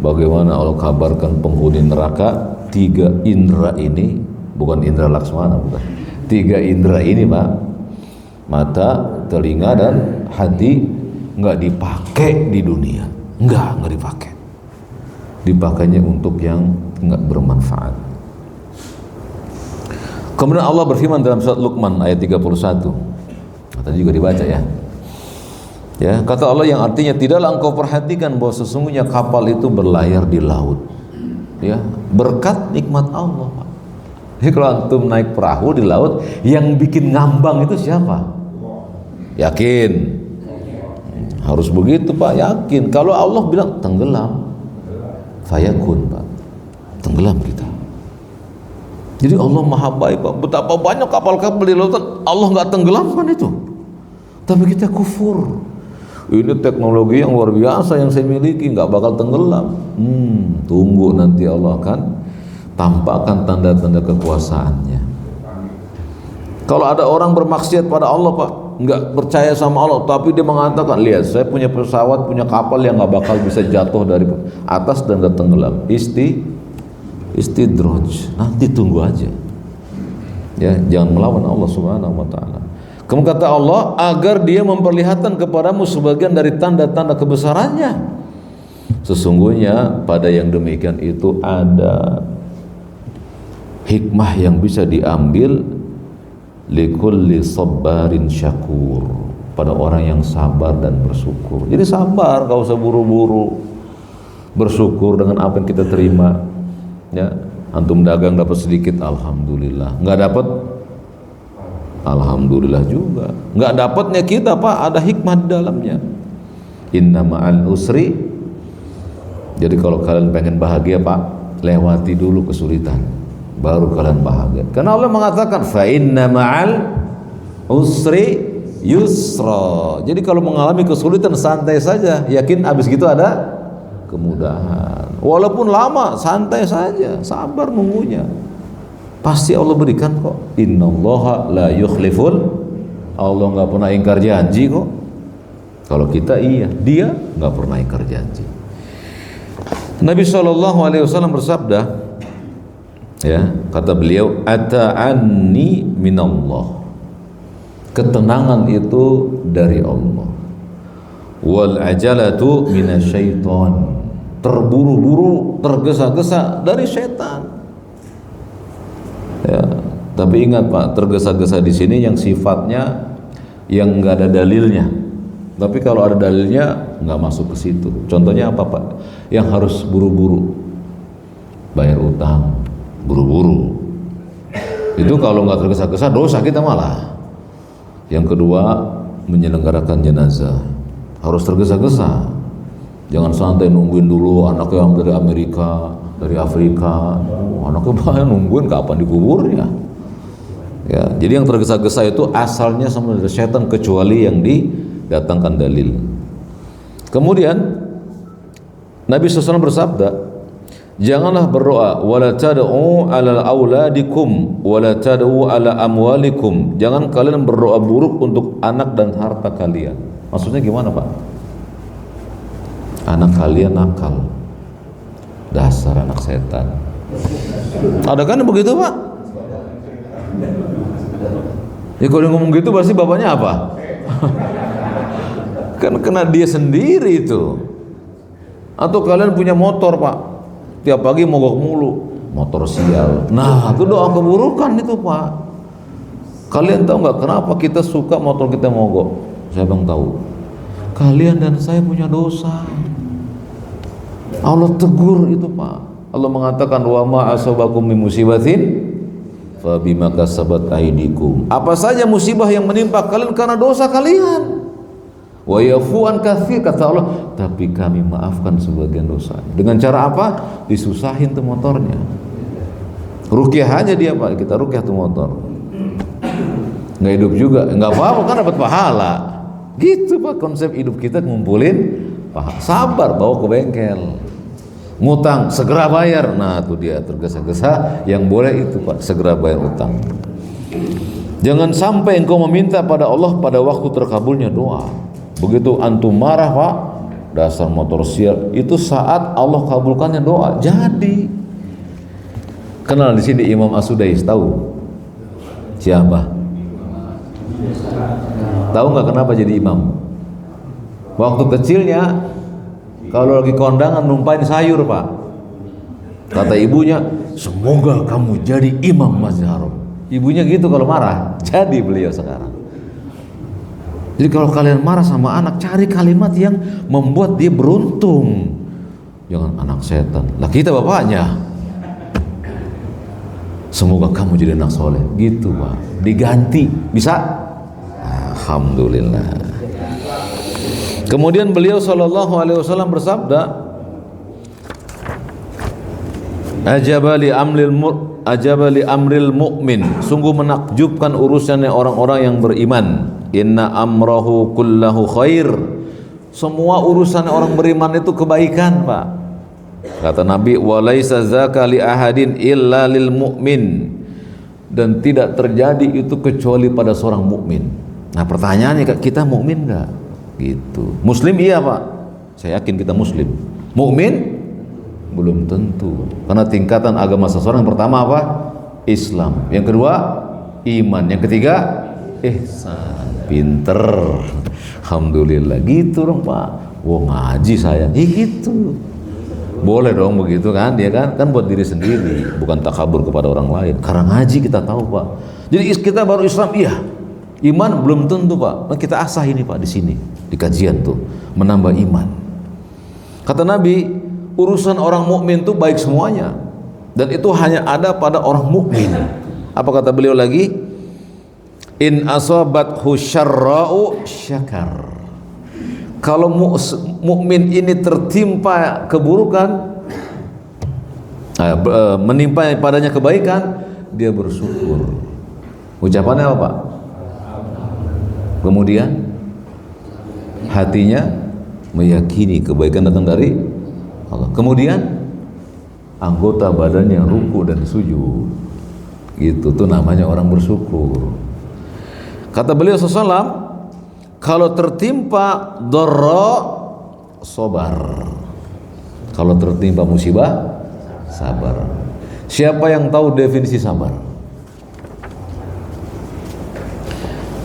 bagaimana Allah kabarkan penghuni neraka. 3 indera ini, bukan indera Laksmana, bukan. 3 indera ini Pak, mata, telinga dan hati nggak dipakai di dunia, nggak dipakai. Dipakainya untuk yang nggak bermanfaat. Kemudian Allah berfirman dalam surat Luqman ayat 31. Tadi juga dibaca ya. Ya, kata Allah yang artinya tidaklah engkau perhatikan bahwa sesungguhnya kapal itu berlayar di laut. Ya, berkat nikmat Allah, Pak. Jadi kalau antum naik perahu di laut, yang bikin ngambang itu siapa? Yakin? Harus begitu Pak, yakin. Kalau Allah bilang tenggelam, fayakun Pak, tenggelam kita. Jadi Allah maha baik Pak. Betapa banyak kapal-kapal di lautan Allah nggak tenggelamkan itu, tapi kita kufur. Ini teknologi yang luar biasa yang saya miliki, nggak bakal tenggelam. Tunggu nanti Allah akan tampakkan tanda-tanda kekuasaannya. Kalau ada orang bermaksiat pada Allah Pak, nggak percaya sama Allah, tapi dia mengatakan, lihat saya punya pesawat, punya kapal yang nggak bakal bisa jatuh dari atas dan nggak tenggelam. Istidraj, nanti tunggu aja. Ya, jangan melawan Allah Subhanahu wa taala. Kemudian kata Allah, agar dia memperlihatkan kepadamu sebagian dari tanda-tanda kebesarannya. Sesungguhnya pada yang demikian itu ada hikmah yang bisa diambil likulli sabbarin syakur, pada orang yang sabar dan bersyukur. Jadi sabar, gak usah buru-buru, bersyukur dengan apa yang kita terima. Ya, antum dagang dapat sedikit, alhamdulillah. Nggak dapat, alhamdulillah juga. Nggak dapatnya kita Pak, ada hikmah di dalamnya. Inna ma'al usri. Jadi kalau kalian pengen bahagia Pak, lewati dulu kesulitan, baru kalian bahagia. Karena Allah mengatakan fa inna ma'al usri yusra. Jadi kalau mengalami kesulitan santai saja, yakin habis gitu ada kemudahan. Walaupun lama, santai saja, sabar nunggunya. Pasti Allah berikan kok. Innallaha la yukhliful, Allah nggak pernah ingkar janji kok. Kalau kita iya, dia nggak pernah ingkar janji. Nabi SAW bersabda, ya, kata beliau, ata'anni minallah, ketenangan itu dari Allah, wal ajalatu minasyaiton, terburu-buru, tergesa-gesa dari setan. Ya, tapi ingat Pak, tergesa-gesa di sini yang sifatnya yang nggak ada dalilnya. Tapi kalau ada dalilnya nggak masuk ke situ. Contohnya apa Pak? Yang harus buru-buru, bayar utang, buru-buru. Itu kalau nggak tergesa-gesa dosa kita malah. Yang kedua, menyelenggarakan jenazah harus tergesa-gesa. Jangan santai nungguin dulu anaknya yang dari Amerika, dari Afrika. Anaknya banyak, nungguin kapan dikuburnya. Ya, jadi yang tergesa-gesa itu asalnya sama dari setan, kecuali yang didatangkan dalil. Kemudian Nabi SAW bersabda, janganlah berdoa wala tad'u ala auladikum wala tad'u ala amwalikum. Jangan kalian berdoa buruk untuk anak dan harta kalian. Maksudnya gimana Pak? Anak kalian nakal, dasar anak setan. Ada kan begitu Pak? Ya kalau dia ngomong gitu pasti bapaknya apa? Kan kena dia sendiri itu. Atau kalian punya motor Pak, tiap pagi mogok mulu, motor sial. Nah itu doa keburukan itu Pak. Kalian tahu nggak kenapa kita suka motor kita mogok? Saya bang tahu. Kalian dan saya punya dosa. Allah tegur itu Pak. Allah mengatakan wa ma asabakum min musibatin fa bima kasabat aydikum. Apa saja musibah yang menimpa kalian karena dosa kalian. Wa yafu an katsir, kata Allah, tapi kami maafkan sebagian dosa. Dengan cara apa? Disusahin tuh motornya. Ruqyah aja dia Pak, kita ruqyah tuh motor. Nggak hidup juga, nggak apa-apa kan dapat pahala. Gitu Pak konsep hidup kita, ngumpulin pahala. Sabar bawa ke bengkel. Ngutang segera bayar. Nah itu dia tergesa-gesa, yang boleh itu Pak, segera bayar utang. Jangan sampai engkau meminta pada Allah pada waktu terkabulnya doa. Begitu antum marah Pak, dasar motor sial, itu saat Allah kabulkannya doa jadi. Kenal di sini Imam As-Sudais, tahu siapa? Tahu nggak kenapa jadi imam? Waktu kecilnya kalau lagi kondangan numpain sayur Pak, kata ibunya, semoga kamu jadi imam Masjid Haram. Ibunya gitu kalau marah, jadi beliau sekarang. Jadi kalau kalian marah sama anak, cari kalimat yang membuat dia beruntung. Jangan anak setan. Lah kita bapaknya, semoga kamu jadi anak soleh. Gitu Pak, diganti, bisa? Alhamdulillah. Kemudian beliau sallallahu alaihi wasallam bersabda, ajabali amril mu'min, sungguh menakjubkan urusannya orang-orang yang beriman. Inna amrahu kullahu khair, semua urusan orang beriman itu kebaikan, Pak. Kata Nabi, walaisa zaka li ahadin illa lil mu'min, dan tidak terjadi itu kecuali pada seorang mukmin. Nah pertanyaannya, kita mukmin enggak? Gitu. Muslim iya, Pak. Saya yakin kita muslim. Mukmin belum tentu. Karena tingkatan agama seseorang pertama apa? Islam. Yang kedua iman. Yang ketiga ihsan. Pinter. Alhamdulillah. Gitu dong, Pak. Wah, ngaji saya. Gitu. Boleh dong begitu kan, dia kan buat diri sendiri, bukan takabur kepada orang lain. Karena ngaji kita tahu, Pak. Jadi kita baru Islam iya, iman belum tentu, Pak. Nah, kita asah ini, Pak, di sini di kajian tuh menambah iman. Kata Nabi, urusan orang mukmin tuh baik semuanya, dan itu hanya ada pada orang mukmin. Apa kata beliau lagi? In asabathu syarra'u syakar. Kalau mukmin ini tertimpa keburukan, menimpa padanya kebaikan, dia bersyukur. Ucapannya apa, Pak? Kemudian hatinya meyakini kebaikan datang dari Allah. Kemudian anggota badannya ruku dan sujud. Gitu tuh namanya orang bersyukur. Kata beliau sallallahu, kalau tertimpa dharra sabar. Kalau tertimpa musibah sabar. Siapa yang tahu definisi sabar?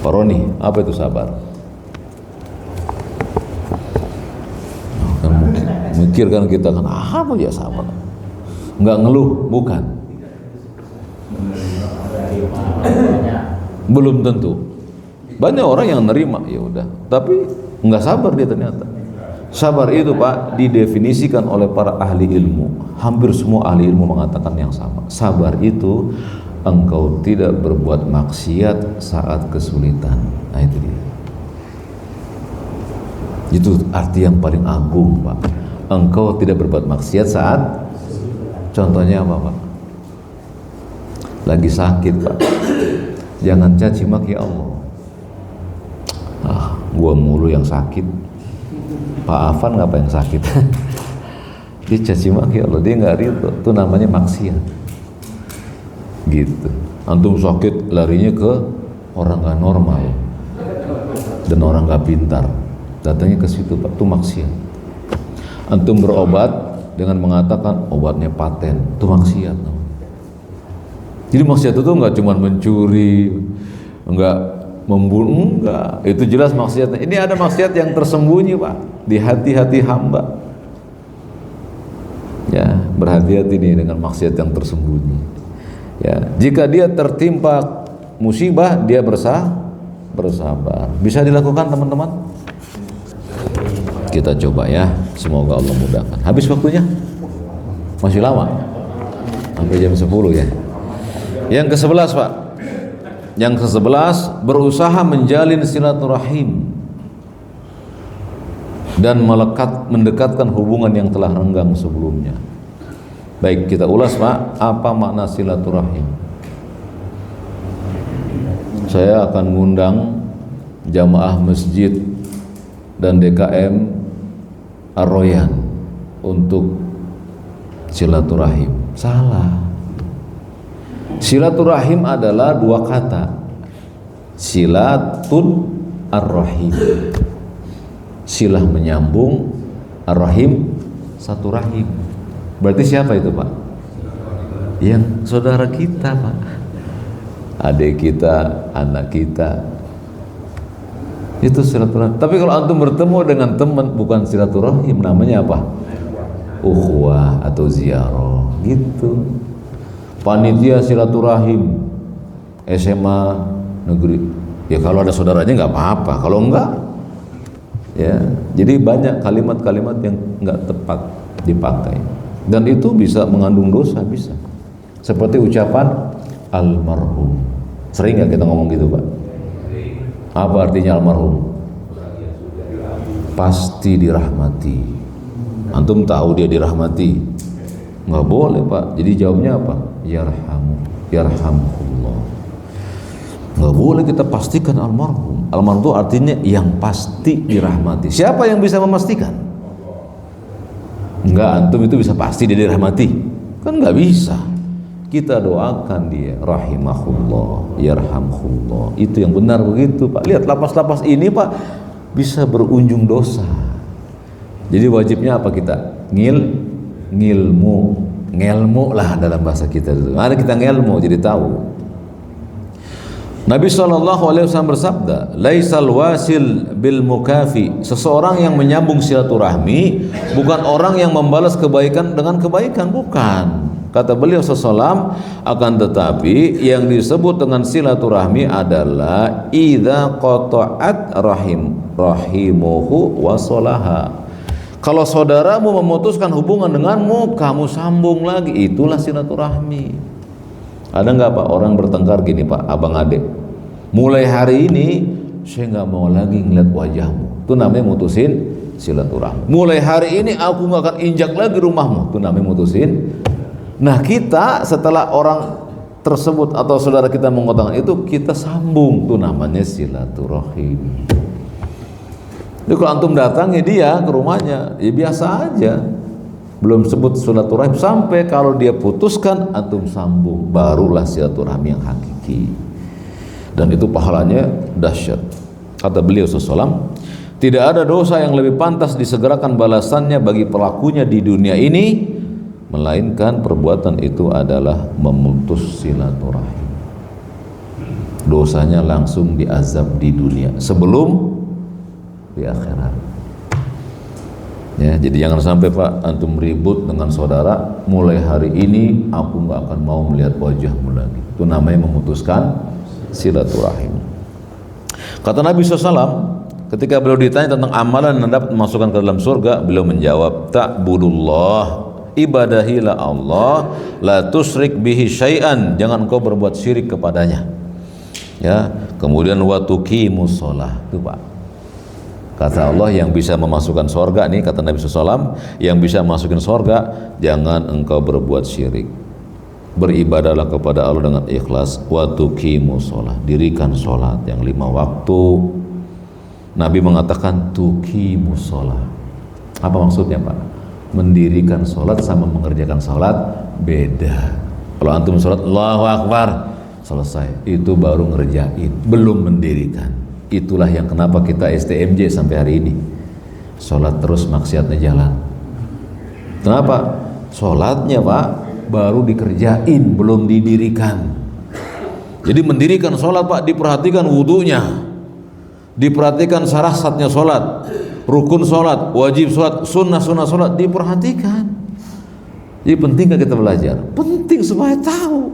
Pak Roni, apa itu sabar? Kan mikir kan kita kan, apa ya sabar? Enggak ngeluh, bukan. Belum tentu. Banyak orang yang nerima, ya udah, tapi nggak sabar dia ternyata. Sabar itu, Pak, didefinisikan oleh para ahli ilmu. Hampir semua ahli ilmu mengatakan yang sama. Sabar itu engkau tidak berbuat maksiat saat kesulitan. Nah itu dia. Itu arti yang paling agung, Pak. Engkau tidak berbuat maksiat saat, contohnya apa, Pak? Lagi sakit, Pak. Jangan caci maki Allah. Gua mulu yang sakit, Pak Afan ngapa yang sakit? Dia caci maki Allah, dia nggak ridho, itu namanya maksiat. Gitu. Antum sakit larinya ke orang nggak normal dan orang nggak pintar, datangnya ke situ, Pak, itu maksiat. Antum berobat dengan mengatakan obatnya paten, itu maksiat. Jadi maksiat itu nggak cuma mencuri, nggak membunuh, enggak, itu jelas maksiatnya. Ini ada maksiat yang tersembunyi, Pak, di hati-hati hamba. Ya, berhati-hati nih dengan maksiat yang tersembunyi. Ya, jika dia tertimpa musibah, dia bersabar. Bisa dilakukan, teman-teman? Kita coba ya, semoga Allah mudahkan. Habis waktunya? Masih lama? Sampai jam 10 ya. Yang ke-11, Pak. Yang ke-11, berusaha menjalin silaturahim dan mendekatkan hubungan yang telah renggang sebelumnya. Baik, kita ulas, Pak, apa makna silaturahim. Saya akan ngundang jamaah masjid dan DKM Ar-Royan untuk silaturahim. Salah. Silaturahim adalah dua kata, silatun ar-rahim, silah menyambung, ar-rahim satu rahim. Berarti siapa itu, Pak? Yang saudara kita, Pak, adik kita, anak kita, itu silaturahim. Tapi kalau antum bertemu dengan teman, bukan silaturahim, namanya apa? Ukhuwah atau ziarah, gitu. Panitia silaturahim SMA negeri, ya kalau ada saudaranya nggak apa-apa, kalau enggak, ya. Jadi banyak kalimat-kalimat yang nggak tepat dipakai, dan itu bisa mengandung dosa, bisa. Seperti ucapan almarhum. Sering nggak kita ngomong gitu, Pak? Apa artinya almarhum? pasti dirahmati. Antum tahu dia dirahmati? Nggak boleh Pak. Jadi jawabnya apa? Yarhamuhullah. Nggak boleh kita pastikan almarhum. Almarhum itu artinya yang pasti dirahmati. Siapa yang bisa memastikan? Enggak, antum itu bisa pasti dia dirahmati? Kan nggak bisa. Kita doakan dia, rahimahullah, yarhamhullah. Itu yang benar begitu Pak. Lihat lapas-lapas ini Pak bisa berujung dosa. Jadi wajibnya apa kita? Ngelmu lah dalam bahasa kita itu. Mari kita ngelmu jadi tahu. Nabi SAW bersabda, laisal wasil bil mukafi. Seseorang yang menyambung silaturahmi bukan orang yang membalas kebaikan dengan kebaikan, bukan. Kata beliau SAW, akan tetapi yang disebut dengan silaturahmi adalah idza qata'at rahimuhu wa salaha. Kalau saudaramu memutuskan hubungan denganmu, kamu sambung lagi, itulah silaturahmi. Ada nggak Pak orang bertengkar gini Pak, abang adik, mulai hari ini saya nggak mau lagi ngeliat wajahmu, itu namanya mutusin silaturahmi. Mulai hari ini aku nggak akan injak lagi rumahmu, itu namanya mutusin. Nah kita setelah orang tersebut atau saudara kita mengatakan itu, kita sambung, itu namanya silaturahim. Jadi kalau antum datangi dia ke rumahnya, ya biasa aja, belum sebut silaturahim. Sampai kalau dia putuskan, antum sambung, barulah silaturahmi yang hakiki. Dan itu pahalanya dahsyat. Kata beliau SAW, tidak ada dosa yang lebih pantas disegerakan balasannya bagi pelakunya di dunia ini, melainkan perbuatan itu adalah memutus silaturahim. Dosanya langsung diazab di dunia sebelum di akhirat. Ya, jadi jangan sampai Pak antum ribut dengan saudara, mulai hari ini aku nggak akan mau melihat wajahmu lagi. Itu namanya memutuskan silaturahim. Kata Nabi SAW, ketika beliau ditanya tentang amalan yang dapat memasukkan ke dalam surga, beliau menjawab, ta'budullah, ibadahilah Allah, la tusyrik bihi syai'an, jangan engkau berbuat syirik kepadanya. Ya, kemudian wa tuqimus shalah. Itu Pak. Kata Allah yang bisa memasukkan surga nih, kata Nabi SAW, yang bisa masukin surga, jangan engkau berbuat syirik. Beribadahlah kepada Allah dengan ikhlas, wa tuqimus shalah, dirikan sholat yang 5 waktu. Nabi mengatakan tuqimus shalah. Apa maksudnya Pak? Mendirikan sholat sama mengerjakan sholat beda. Kalau antum sholat Allahu Akbar, selesai, itu baru ngerjain, belum mendirikan. Itulah yang kenapa kita STMJ sampai hari ini, sholat terus maksiatnya jalan. Kenapa? Sholatnya Pak baru dikerjain, belum didirikan. Jadi mendirikan sholat Pak, diperhatikan wudunya, diperhatikan syarahatnya sholat, rukun sholat, wajib sholat, sunnah sholat, diperhatikan. Jadi penting kan kita belajar? Penting supaya tahu.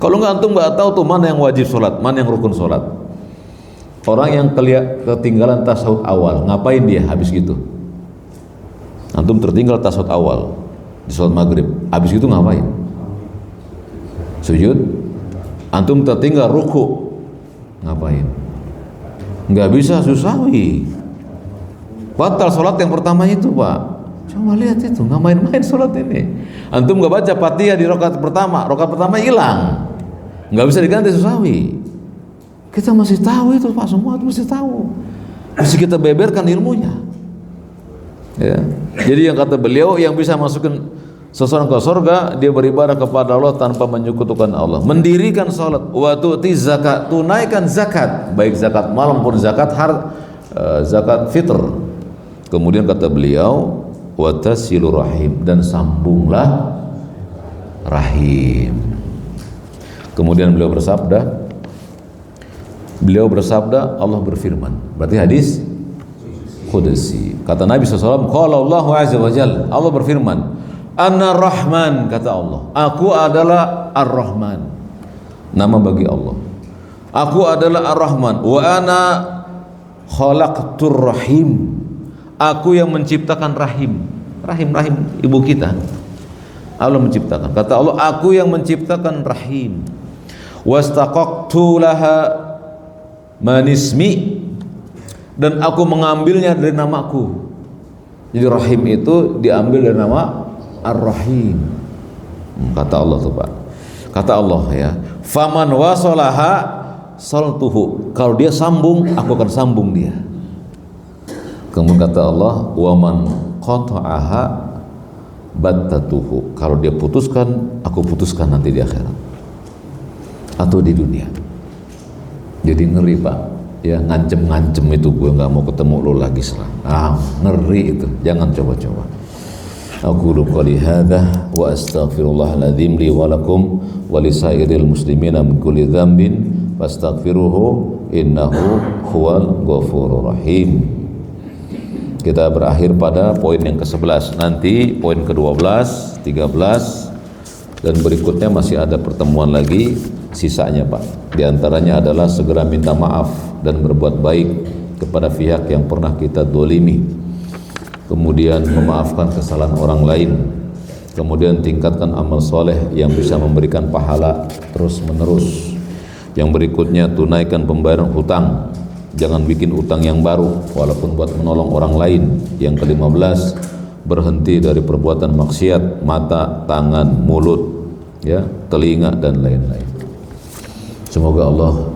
Kalau nggak antum nggak tahu tuh mana yang wajib sholat, mana yang rukun sholat. Orang yang ketinggalan tasawuf awal, ngapain dia habis gitu? Antum tertinggal tasawuf awal di sholat maghrib, habis gitu ngapain? Sujud. Antum tertinggal ruku, ngapain? Nggak bisa susawi. Batal sholat yang pertama itu Pak. Coba lihat itu, nggak main-main sholat ini. Antum nggak baca Fatihah di rakaat pertama hilang, nggak bisa diganti susawi. Kita masih tahu itu Pak, semua itu masih tahu. Masih kita beberkan ilmunya. Ya. Jadi yang kata beliau, yang bisa masukin seseorang ke surga, dia beribadah kepada Allah tanpa menyekutukan Allah. Mendirikan salat, wa tu'ti zakat, tunaikan zakat, baik zakat malam maupun zakat zakat fitr. Kemudian kata beliau, wa tasilur rahim, dan sambunglah rahim. Kemudian beliau bersabda, Allah berfirman, berarti hadis qudsi. Kata Nabi SAW, qala Allah azza wa jalla, Allah berfirman, Ana Rahman, kata Allah, aku adalah Ar-Rahman, nama bagi Allah. Aku adalah Ar-Rahman, wa ana khalaqtur rahim, aku yang menciptakan rahim ibu kita. Allah menciptakan. Kata Allah, aku yang menciptakan rahim. Wastaqaqtu laha manismi, dan aku mengambilnya dari namaku. Jadi Rahim itu diambil dari nama Ar-Rahim. Kata Allah tuh Pak. Kata Allah ya, faman wasolaha saltuhu. Kalau dia sambung, aku akan sambung dia. Kemudian kata Allah, waman qata'aha battatuhu. Kalau dia putuskan, aku putuskan nanti di akhirat atau di dunia. Jadi ngeri Pak, ya ngancem-ngancem itu, gue nggak mau ketemu lo lagi serang. Ngeri itu, jangan coba-coba. Aqulu qouli hadza wa astaghfirullahaladzim li wa lakum wa lisairil muslimina min kulli dzambin fastaghfiruhu innahu huwal ghafurur rahim. Kita berakhir pada poin yang ke-11. Nanti poin ke-12, 13 dan berikutnya masih ada pertemuan lagi sisanya Pak. Di antaranya adalah segera minta maaf dan berbuat baik kepada pihak yang pernah kita dolimi. Kemudian memaafkan kesalahan orang lain. Kemudian tingkatkan amal soleh yang bisa memberikan pahala terus menerus. Yang berikutnya tunaikan pembayaran hutang. Jangan bikin utang yang baru walaupun buat menolong orang lain. Yang ke-15, berhenti dari perbuatan maksiat, mata, tangan, mulut, ya, telinga dan lain-lain. Semoga Allah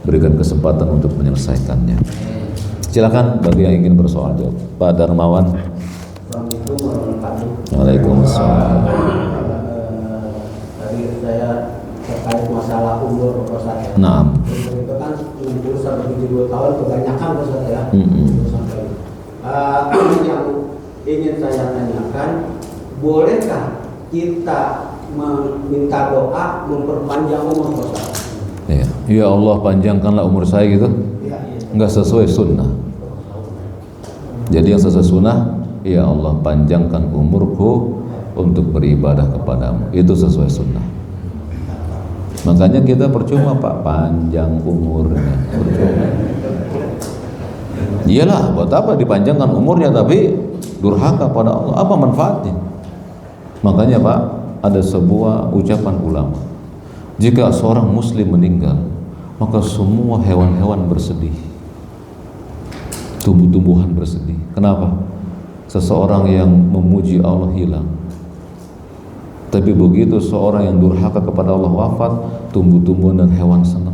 berikan kesempatan untuk menyelesaikannya. Silakan bagi yang ingin bersoal jawab. Pak Darmawan. Assalamualaikum warahmatullahi wabarakatuh. Waalaikumsalam. Tadi saya terkait masalah umur Ustaz ya. Naam. Itu kan 60 sampai 70 tahun kebanyakan Ustaz ya. Sampai yang ingin saya tanyakan, bolehkah kita meminta doa memperpanjang umur Ustaz? Ya. Ya Allah panjangkanlah umur saya gitu. Enggak sesuai sunnah. Jadi yang sesuai sunnah, ya Allah panjangkan umurku untuk beribadah kepadamu. Itu sesuai sunnah. Makanya kita percuma Pak panjang umurnya, percuma. Iyalah, buat apa dipanjangkan umurnya tapi durhaka pada Allah? Apa manfaatnya? Makanya Pak, ada sebuah ucapan ulama. Jika seorang muslim meninggal, maka semua hewan-hewan bersedih. Tumbuh-tumbuhan bersedih. Kenapa? Seseorang yang memuji Allah hilang. Tapi begitu seorang yang durhaka kepada Allah wafat, tumbuh-tumbuhan dan hewan senang.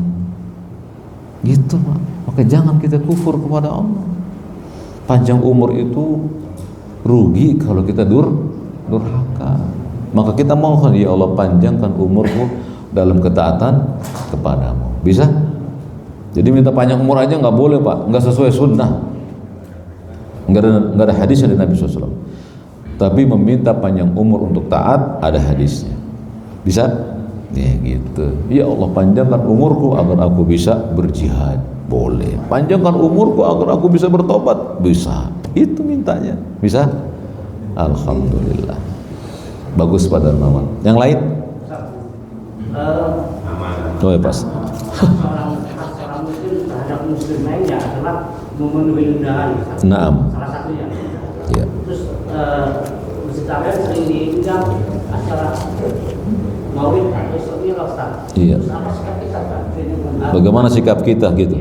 Gitu Pak. Maka jangan kita kufur kepada Allah. Panjang umur itu rugi kalau kita durhaka. Maka kita mohon, ya Allah panjangkan umurku dalam ketaatan kepadamu. Bisa? Jadi minta panjang umur aja nggak boleh Pak, nggak sesuai sunnah. Nggak ada hadisnya dari Nabi SAW. Tapi meminta panjang umur untuk taat ada hadisnya. Bisa? Ya gitu. Ya Allah panjangkan umurku agar aku bisa berjihad. Boleh. Panjangkan umurku agar aku bisa bertobat. Bisa. Itu mintanya. Bisa? Alhamdulillah. Bagus Pak Darmawan. Yang lain? Oh ya pas. Seorang muslim terhadap muslim lainnya adalah memenuhi undangan. Naam. Salah satunya. Ya. Terus masjid kalian sering diundang acara maulid besoknya Ustaz. Iya. Terus apa sikap kita Pak? Bagaimana sikap kita gitu?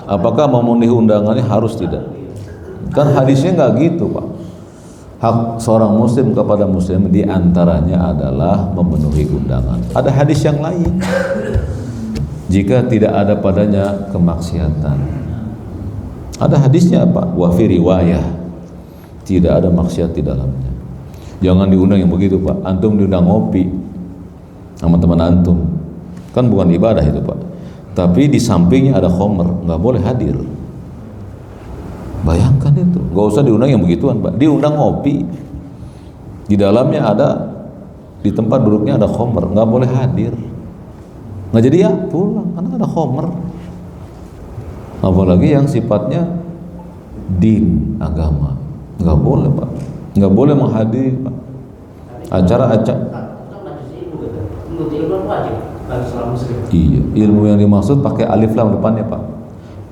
Apakah memenuhi undangannya harus tidak? Kan hadisnya nggak gitu Pak. Hak seorang muslim kepada muslim diantaranya adalah memenuhi undangan. Ada hadis yang lain. Jika tidak ada padanya kemaksiatan. Ada hadisnya Pak, wa fi riwayah. Tidak ada maksiat di dalamnya. Jangan diundang yang begitu Pak. Antum diundang ngopi sama teman antum. Kan bukan ibadah itu Pak. Tapi di sampingnya ada khomer, nggak boleh hadir. Bayangkan itu, nggak usah diundang yang begituan Pak. Diundang ngopi, di dalamnya ada, di tempat duduknya ada khomer, nggak boleh hadir. Nggak jadi ya pulang karena ada khomer. Apalagi yang sifatnya din agama, nggak boleh Pak. Nggak boleh menghadiri Pak. Acara-acara. Iya, ilmu yang dimaksud pakai alif lam depannya Pak.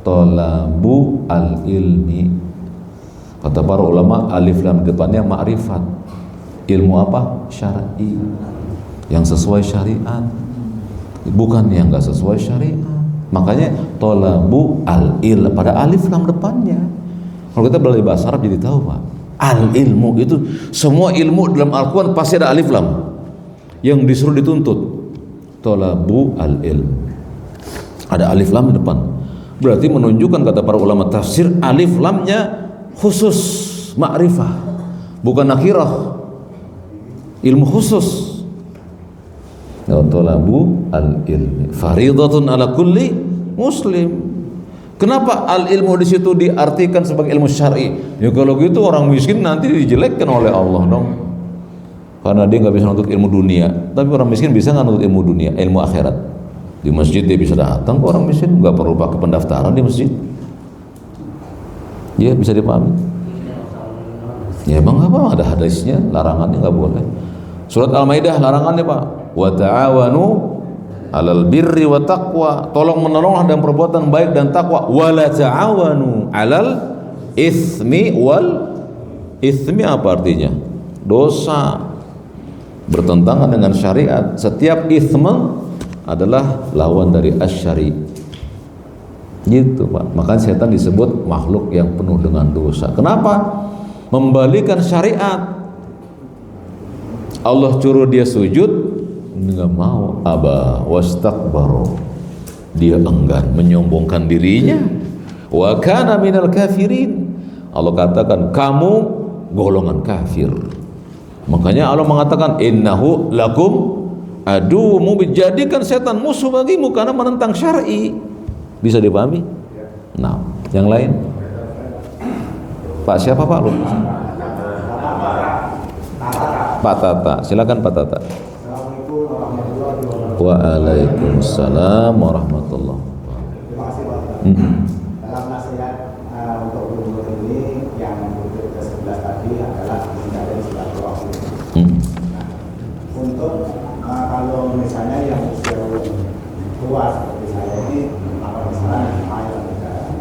Talabu al-ilmi. Kata para ulama alif lam depannya ma'rifat. Ilmu apa? Syar'i. Yang sesuai syariat. Bukan yang enggak sesuai syariat. Makanya tolabu al-il pada alif lam depannya. Kalau kita belajar bahasa Arab jadi tahu Pak. Al-ilmu itu semua ilmu dalam Al-Quran pasti ada alif lam yang disuruh dituntut. Tolabu al-ilm, ada alif lam di depan. Berarti menunjukkan kata para ulama tafsir alif lamnya khusus ma'rifah, bukan nakirah, ilmu khusus. Tolabu al-ilmi faridatun ala kulli muslim. Kenapa al-ilmu di situ diartikan sebagai ilmu syar'i? Ya kalau gitu orang miskin nanti dijelekkan oleh Allah dong. Karena dia nggak bisa nuntut ilmu dunia. Tapi orang miskin bisa nggak nuntut ilmu dunia, ilmu akhirat. Di masjid dia bisa datang, orang miskin nggak perlu pakai pendaftaran di masjid. Ya bisa dipahami. Ya emang apa? Ada hadisnya, larangannya nggak boleh. Surat Al-Maidah larangannya Pak. Wa ta'awanu alal birri wa taqwa, tolong menolonglah dalam perbuatan baik dan takwa. Wa la ta'awanu alal itsmi wal itsmi apa artinya? Dosa, bertentangan dengan syariat. Setiap itsma adalah lawan dari asyari. Gitu Pak. Makanya setan disebut makhluk yang penuh dengan dosa. Kenapa? Membalikan syariat. Allah suruh dia sujud, enggak mau, aba wastakbaru, dia enggan, menyombongkan dirinya. Wa kana minal kafirin, Allah katakan kamu golongan kafir. Makanya Allah mengatakan innahu lakum aduwwum, menjadikan setan musuh bagimu karena menentang syar'i. Bisa dipahami? Nah, yang lain Pak siapa Pak? Pak Tata, silakan Pak Tata. Waalaikumsalam warahmatullahi wabarakatuh. Dalam nasihat untuk guru ini yang butir ke-11 tadi adalah menjalin silaturahmi. Untuk kalau misalnya yang usia tua seperti saya ini, apa misalnya ayah negara,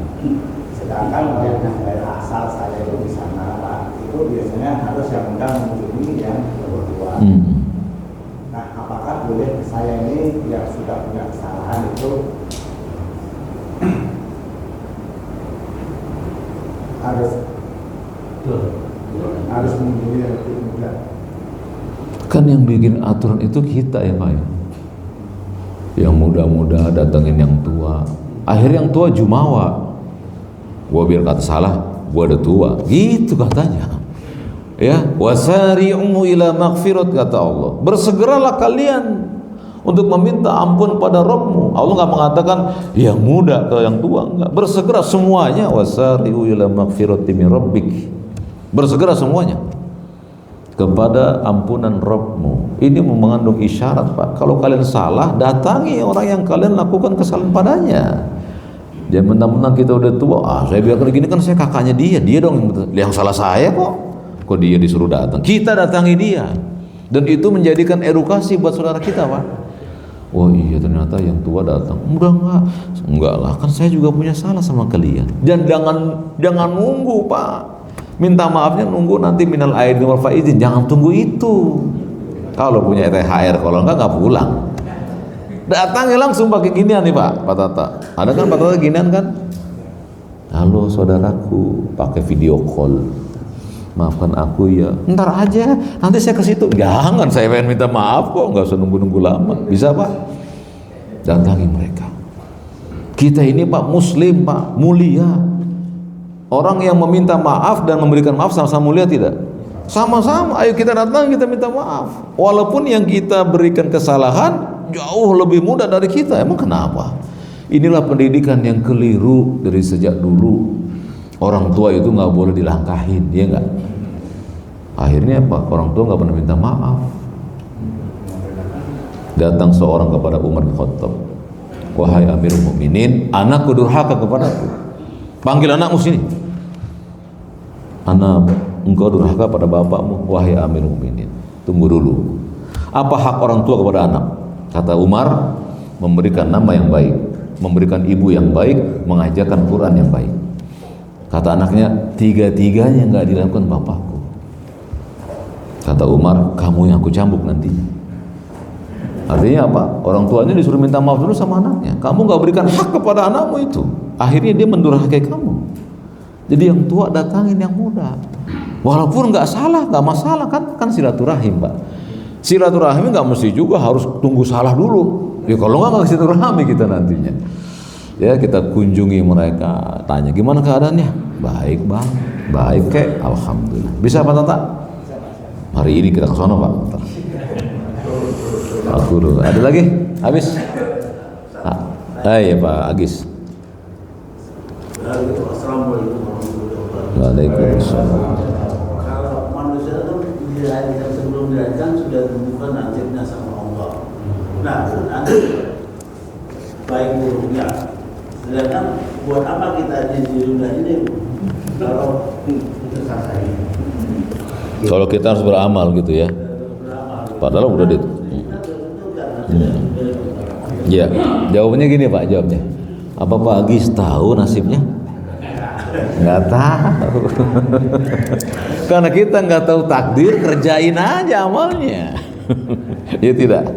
sedangkan daerah asal saya itu di sana Pak, itu biasanya harus yang muda mengunjungi yang tua. Nah, apakah boleh saya ini yang sudah punya kesalahan itu harus mengunjungi yang lebih muda? Kan yang bikin aturan itu kita ya Pak ya. Yang muda-muda datengin yang tua. Akhirnya yang tua jumawa. Gua biar kata salah, gua udah tua. Gitu katanya. Ya, wasari'u ila maghfirat kata Allah. Bersegeralah kalian untuk meminta ampun pada Rabbmu. Allah enggak mengatakan yang muda atau yang tua, enggak. Bersegera semuanya, wasari'u ila maghfirati min rabbik. Bersegera semuanya kepada ampunan Rabbmu. Ini mengandung isyarat Pak. Kalau kalian salah, datangi orang yang kalian lakukan kesalahan padanya. Jangan mentang-mentang kita udah tua, saya biarkan gini kan saya kakaknya dia dong yang salah saya kok. Kok dia disuruh datang? Kita datangi dia. Dan itu menjadikan edukasi buat saudara kita Pak. Oh iya ternyata yang tua datang. Enggak lah, kan saya juga punya salah sama kalian. Dan jangan nunggu Pak. Minta maafnya nunggu nanti minal aidin wal faizin. Jangan tunggu itu. Kalau punya THR, kalau enggak pulang. Datangi langsung pakai ginian nih Pak Tata. Ada kan Pak Tata ginian kan? Halo saudaraku, pakai video call. Maafkan aku ya. Ntar aja, nanti saya ke situ. Jangan, saya pengen minta maaf kok, nggak usah nunggu-nunggu lama. Bisa Pak? Datangi mereka. Kita ini Pak Muslim Pak, mulia. Orang yang meminta maaf dan memberikan maaf sama-sama mulia tidak? Sama-sama. Ayo kita datang, kita minta maaf. Walaupun yang kita berikan kesalahan jauh lebih mudah dari kita. Emang kenapa? Inilah pendidikan yang keliru dari sejak dulu. Orang tua itu nggak boleh dilangkahin, ya nggak? Akhirnya apa? Orang tua nggak pernah minta maaf. Datang seorang kepada Umar bin Khattab, wahai Amirul Mukminin, anakku durhaka kepadaku. Panggil anakmu sini. Anak, engkau durhaka pada bapakmu, wahai Amirul Mukminin. Tunggu dulu. Apa hak orang tua kepada anak? Kata Umar, memberikan nama yang baik, memberikan ibu yang baik, mengajarkan Quran yang baik. Kata anaknya, tiga-tiganya nggak dilakukan bapakku. Kata Umar, kamu yang aku cambuk nantinya. Artinya apa? Orang tuanya disuruh minta maaf dulu sama anaknya. Kamu nggak berikan hak kepada anakmu itu. Akhirnya dia mendurhakai kamu. Jadi yang tua datangin yang muda. Walaupun nggak salah, nggak masalah kan silaturahim, Pak. Silaturahim nggak mesti juga harus tunggu salah dulu. Ya kalau nggak silaturahmi kita nantinya. Ya kita kunjungi mereka, tanya gimana keadaannya? Baik bang, baik kek, alhamdulillah. Bisa Pak Tata? Hari ini kita ke sana Pak. Aku dulu. Ada lagi? Habis? Ya Pak Agis. Assalamualaikum warahmatullahi wabarakatuh. Waalaikumsalam. Kalau manusia itu dilahirkan sebelum dilahirkan sudah ditentukan nasibnya sama Allah. Nah, nanti baik buruknya. Sedangkan buat apa kita di dunia ini kalau itu selesai? Kalau kita harus beramal gitu ya. Padahal udah di. Ya, jawabannya gini Pak, jawabnya. Apa Pak Agis tahu nasibnya? Nggak tahu. Karena kita nggak tahu takdir, kerjain aja amalnya. Ya tidak.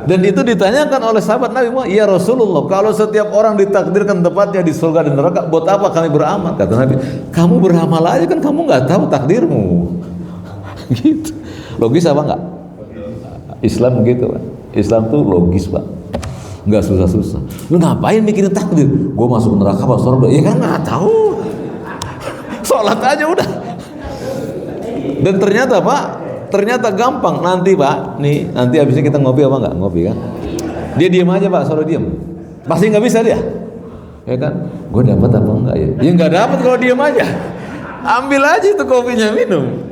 Dan itu ditanyakan oleh sahabat Nabi Muhammad, ya Rasulullah, kalau setiap orang ditakdirkan tempatnya di surga dan neraka, buat apa kami beramal? Kata Nabi, kamu beramal aja kan kamu nggak tahu takdirmu. Gitu. Logis apa enggak? Islam begitu Pak. Islam tuh logis Pak. Nggak susah-susah. Lu ngapain mikirin takdir? Gue masuk neraka apa surga? Ya kan nggak tahu. Sholat aja udah. Dan ternyata Pak, ternyata gampang. Nanti Pak, nih nanti habisnya kita ngopi apa enggak? Ngopi kan? Dia diam aja Pak, suruh diam. Pasti nggak bisa dia. Ya kan? Gue dapat apa enggak ya? Ya nggak dapat kalau diam aja. Ambil aja itu kopinya minum.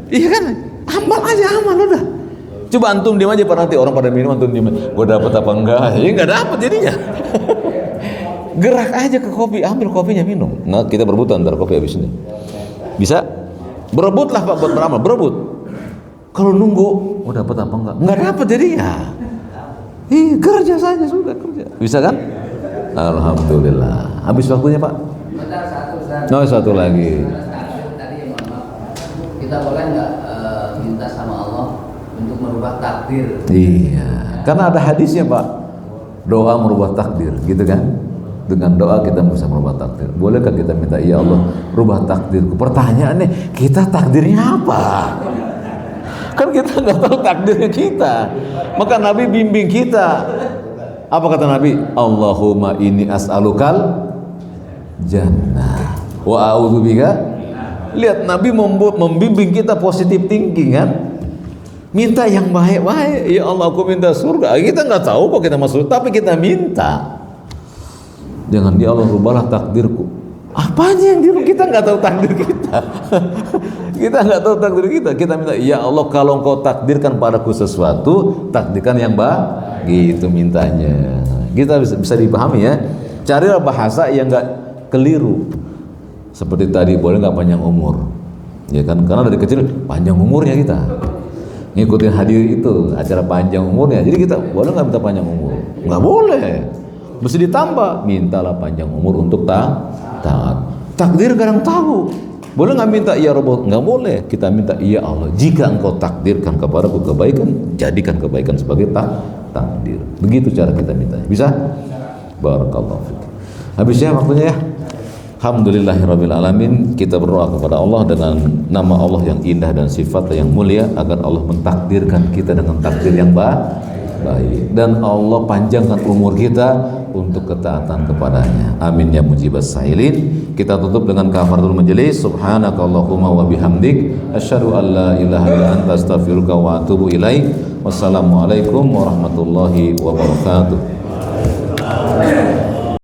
Iya kan? Amal aja amal udah. Coba antum diam aja Pak, nanti orang pada minum antum diam. Gue dapat apa enggak? Ya nggak dapat jadinya. Gerak aja ke kopi, ambil kopinya minum. Nah kita berebutan antara kopi habis ini. Bisa? Berebutlah Pak buat beramal, berebut. Kalau nunggu, oh dapat apa enggak? Enggak dapat jadinya. Kerja saja sudah kerja. Bisa kan? Alhamdulillah. Habis waktunya Pak. Satu lagi. Tadi mohon maaf. Kita boleh nggak minta sama Allah untuk merubah takdir? Iya. Karena ada hadisnya Pak. Doa merubah takdir, gitu kan? Dengan doa kita bisa merubah takdir. Bolehkah kita minta, ya Allah, rubah takdirku? Pertanyaannya, kita takdirnya apa? Kan kita nggak tahu takdirnya kita. Maka Nabi bimbing kita. Apa kata Nabi? Allahumma inni as'alukal jannah wa a'udzubika. Lihat Nabi membimbing kita positive thinking kan. Minta yang baik-baik. Ya Allah, aku minta surga. Kita nggak tahu kok kita masuk, tapi kita minta. Jangan ya Allah rubahlah takdirku. Apa aja yang dirubah? Kita nggak tahu takdir kita. Kita nggak tahu takdir kita. Kita minta, ya Allah kalau Engkau takdirkan padaku sesuatu, takdirkan yang baik. Gitu mintanya. Kita bisa dipahami ya. Carilah bahasa yang nggak keliru. Seperti tadi, boleh nggak panjang umur? Ya kan? Karena dari kecil panjang umurnya kita. Ngikutin hadir itu acara panjang umurnya. Jadi kita boleh nggak minta panjang umur? Nggak boleh. Mesti ditambah, mintalah panjang umur untuk taat. Takdir kadang tahu. Boleh nggak minta ya Rabb? Nggak boleh. Kita minta ya Allah, jika Engkau takdirkan kepadaku kebaikan, jadikan kebaikan sebagai takdir. Begitu cara kita minta. Bisa? Barakallahu fiik. Habis ya waktunya ya. Alhamdulillahirabbil alamin. Kita berdoa kepada Allah dengan nama Allah yang indah dan sifat yang mulia agar Allah mentakdirkan kita dengan takdir yang baik dan Allah panjangkan umur kita untuk ketaatan kepadanya. Amin ya mujibas sa'ilin. Kita tutup dengan kafaratul majelis. Subhanakallahumma wa bihamdik asyhadu an la ilaha illa anta astaghfiruka wa atubu ilaik. Wassalamualaikum warahmatullahi wabarakatuh.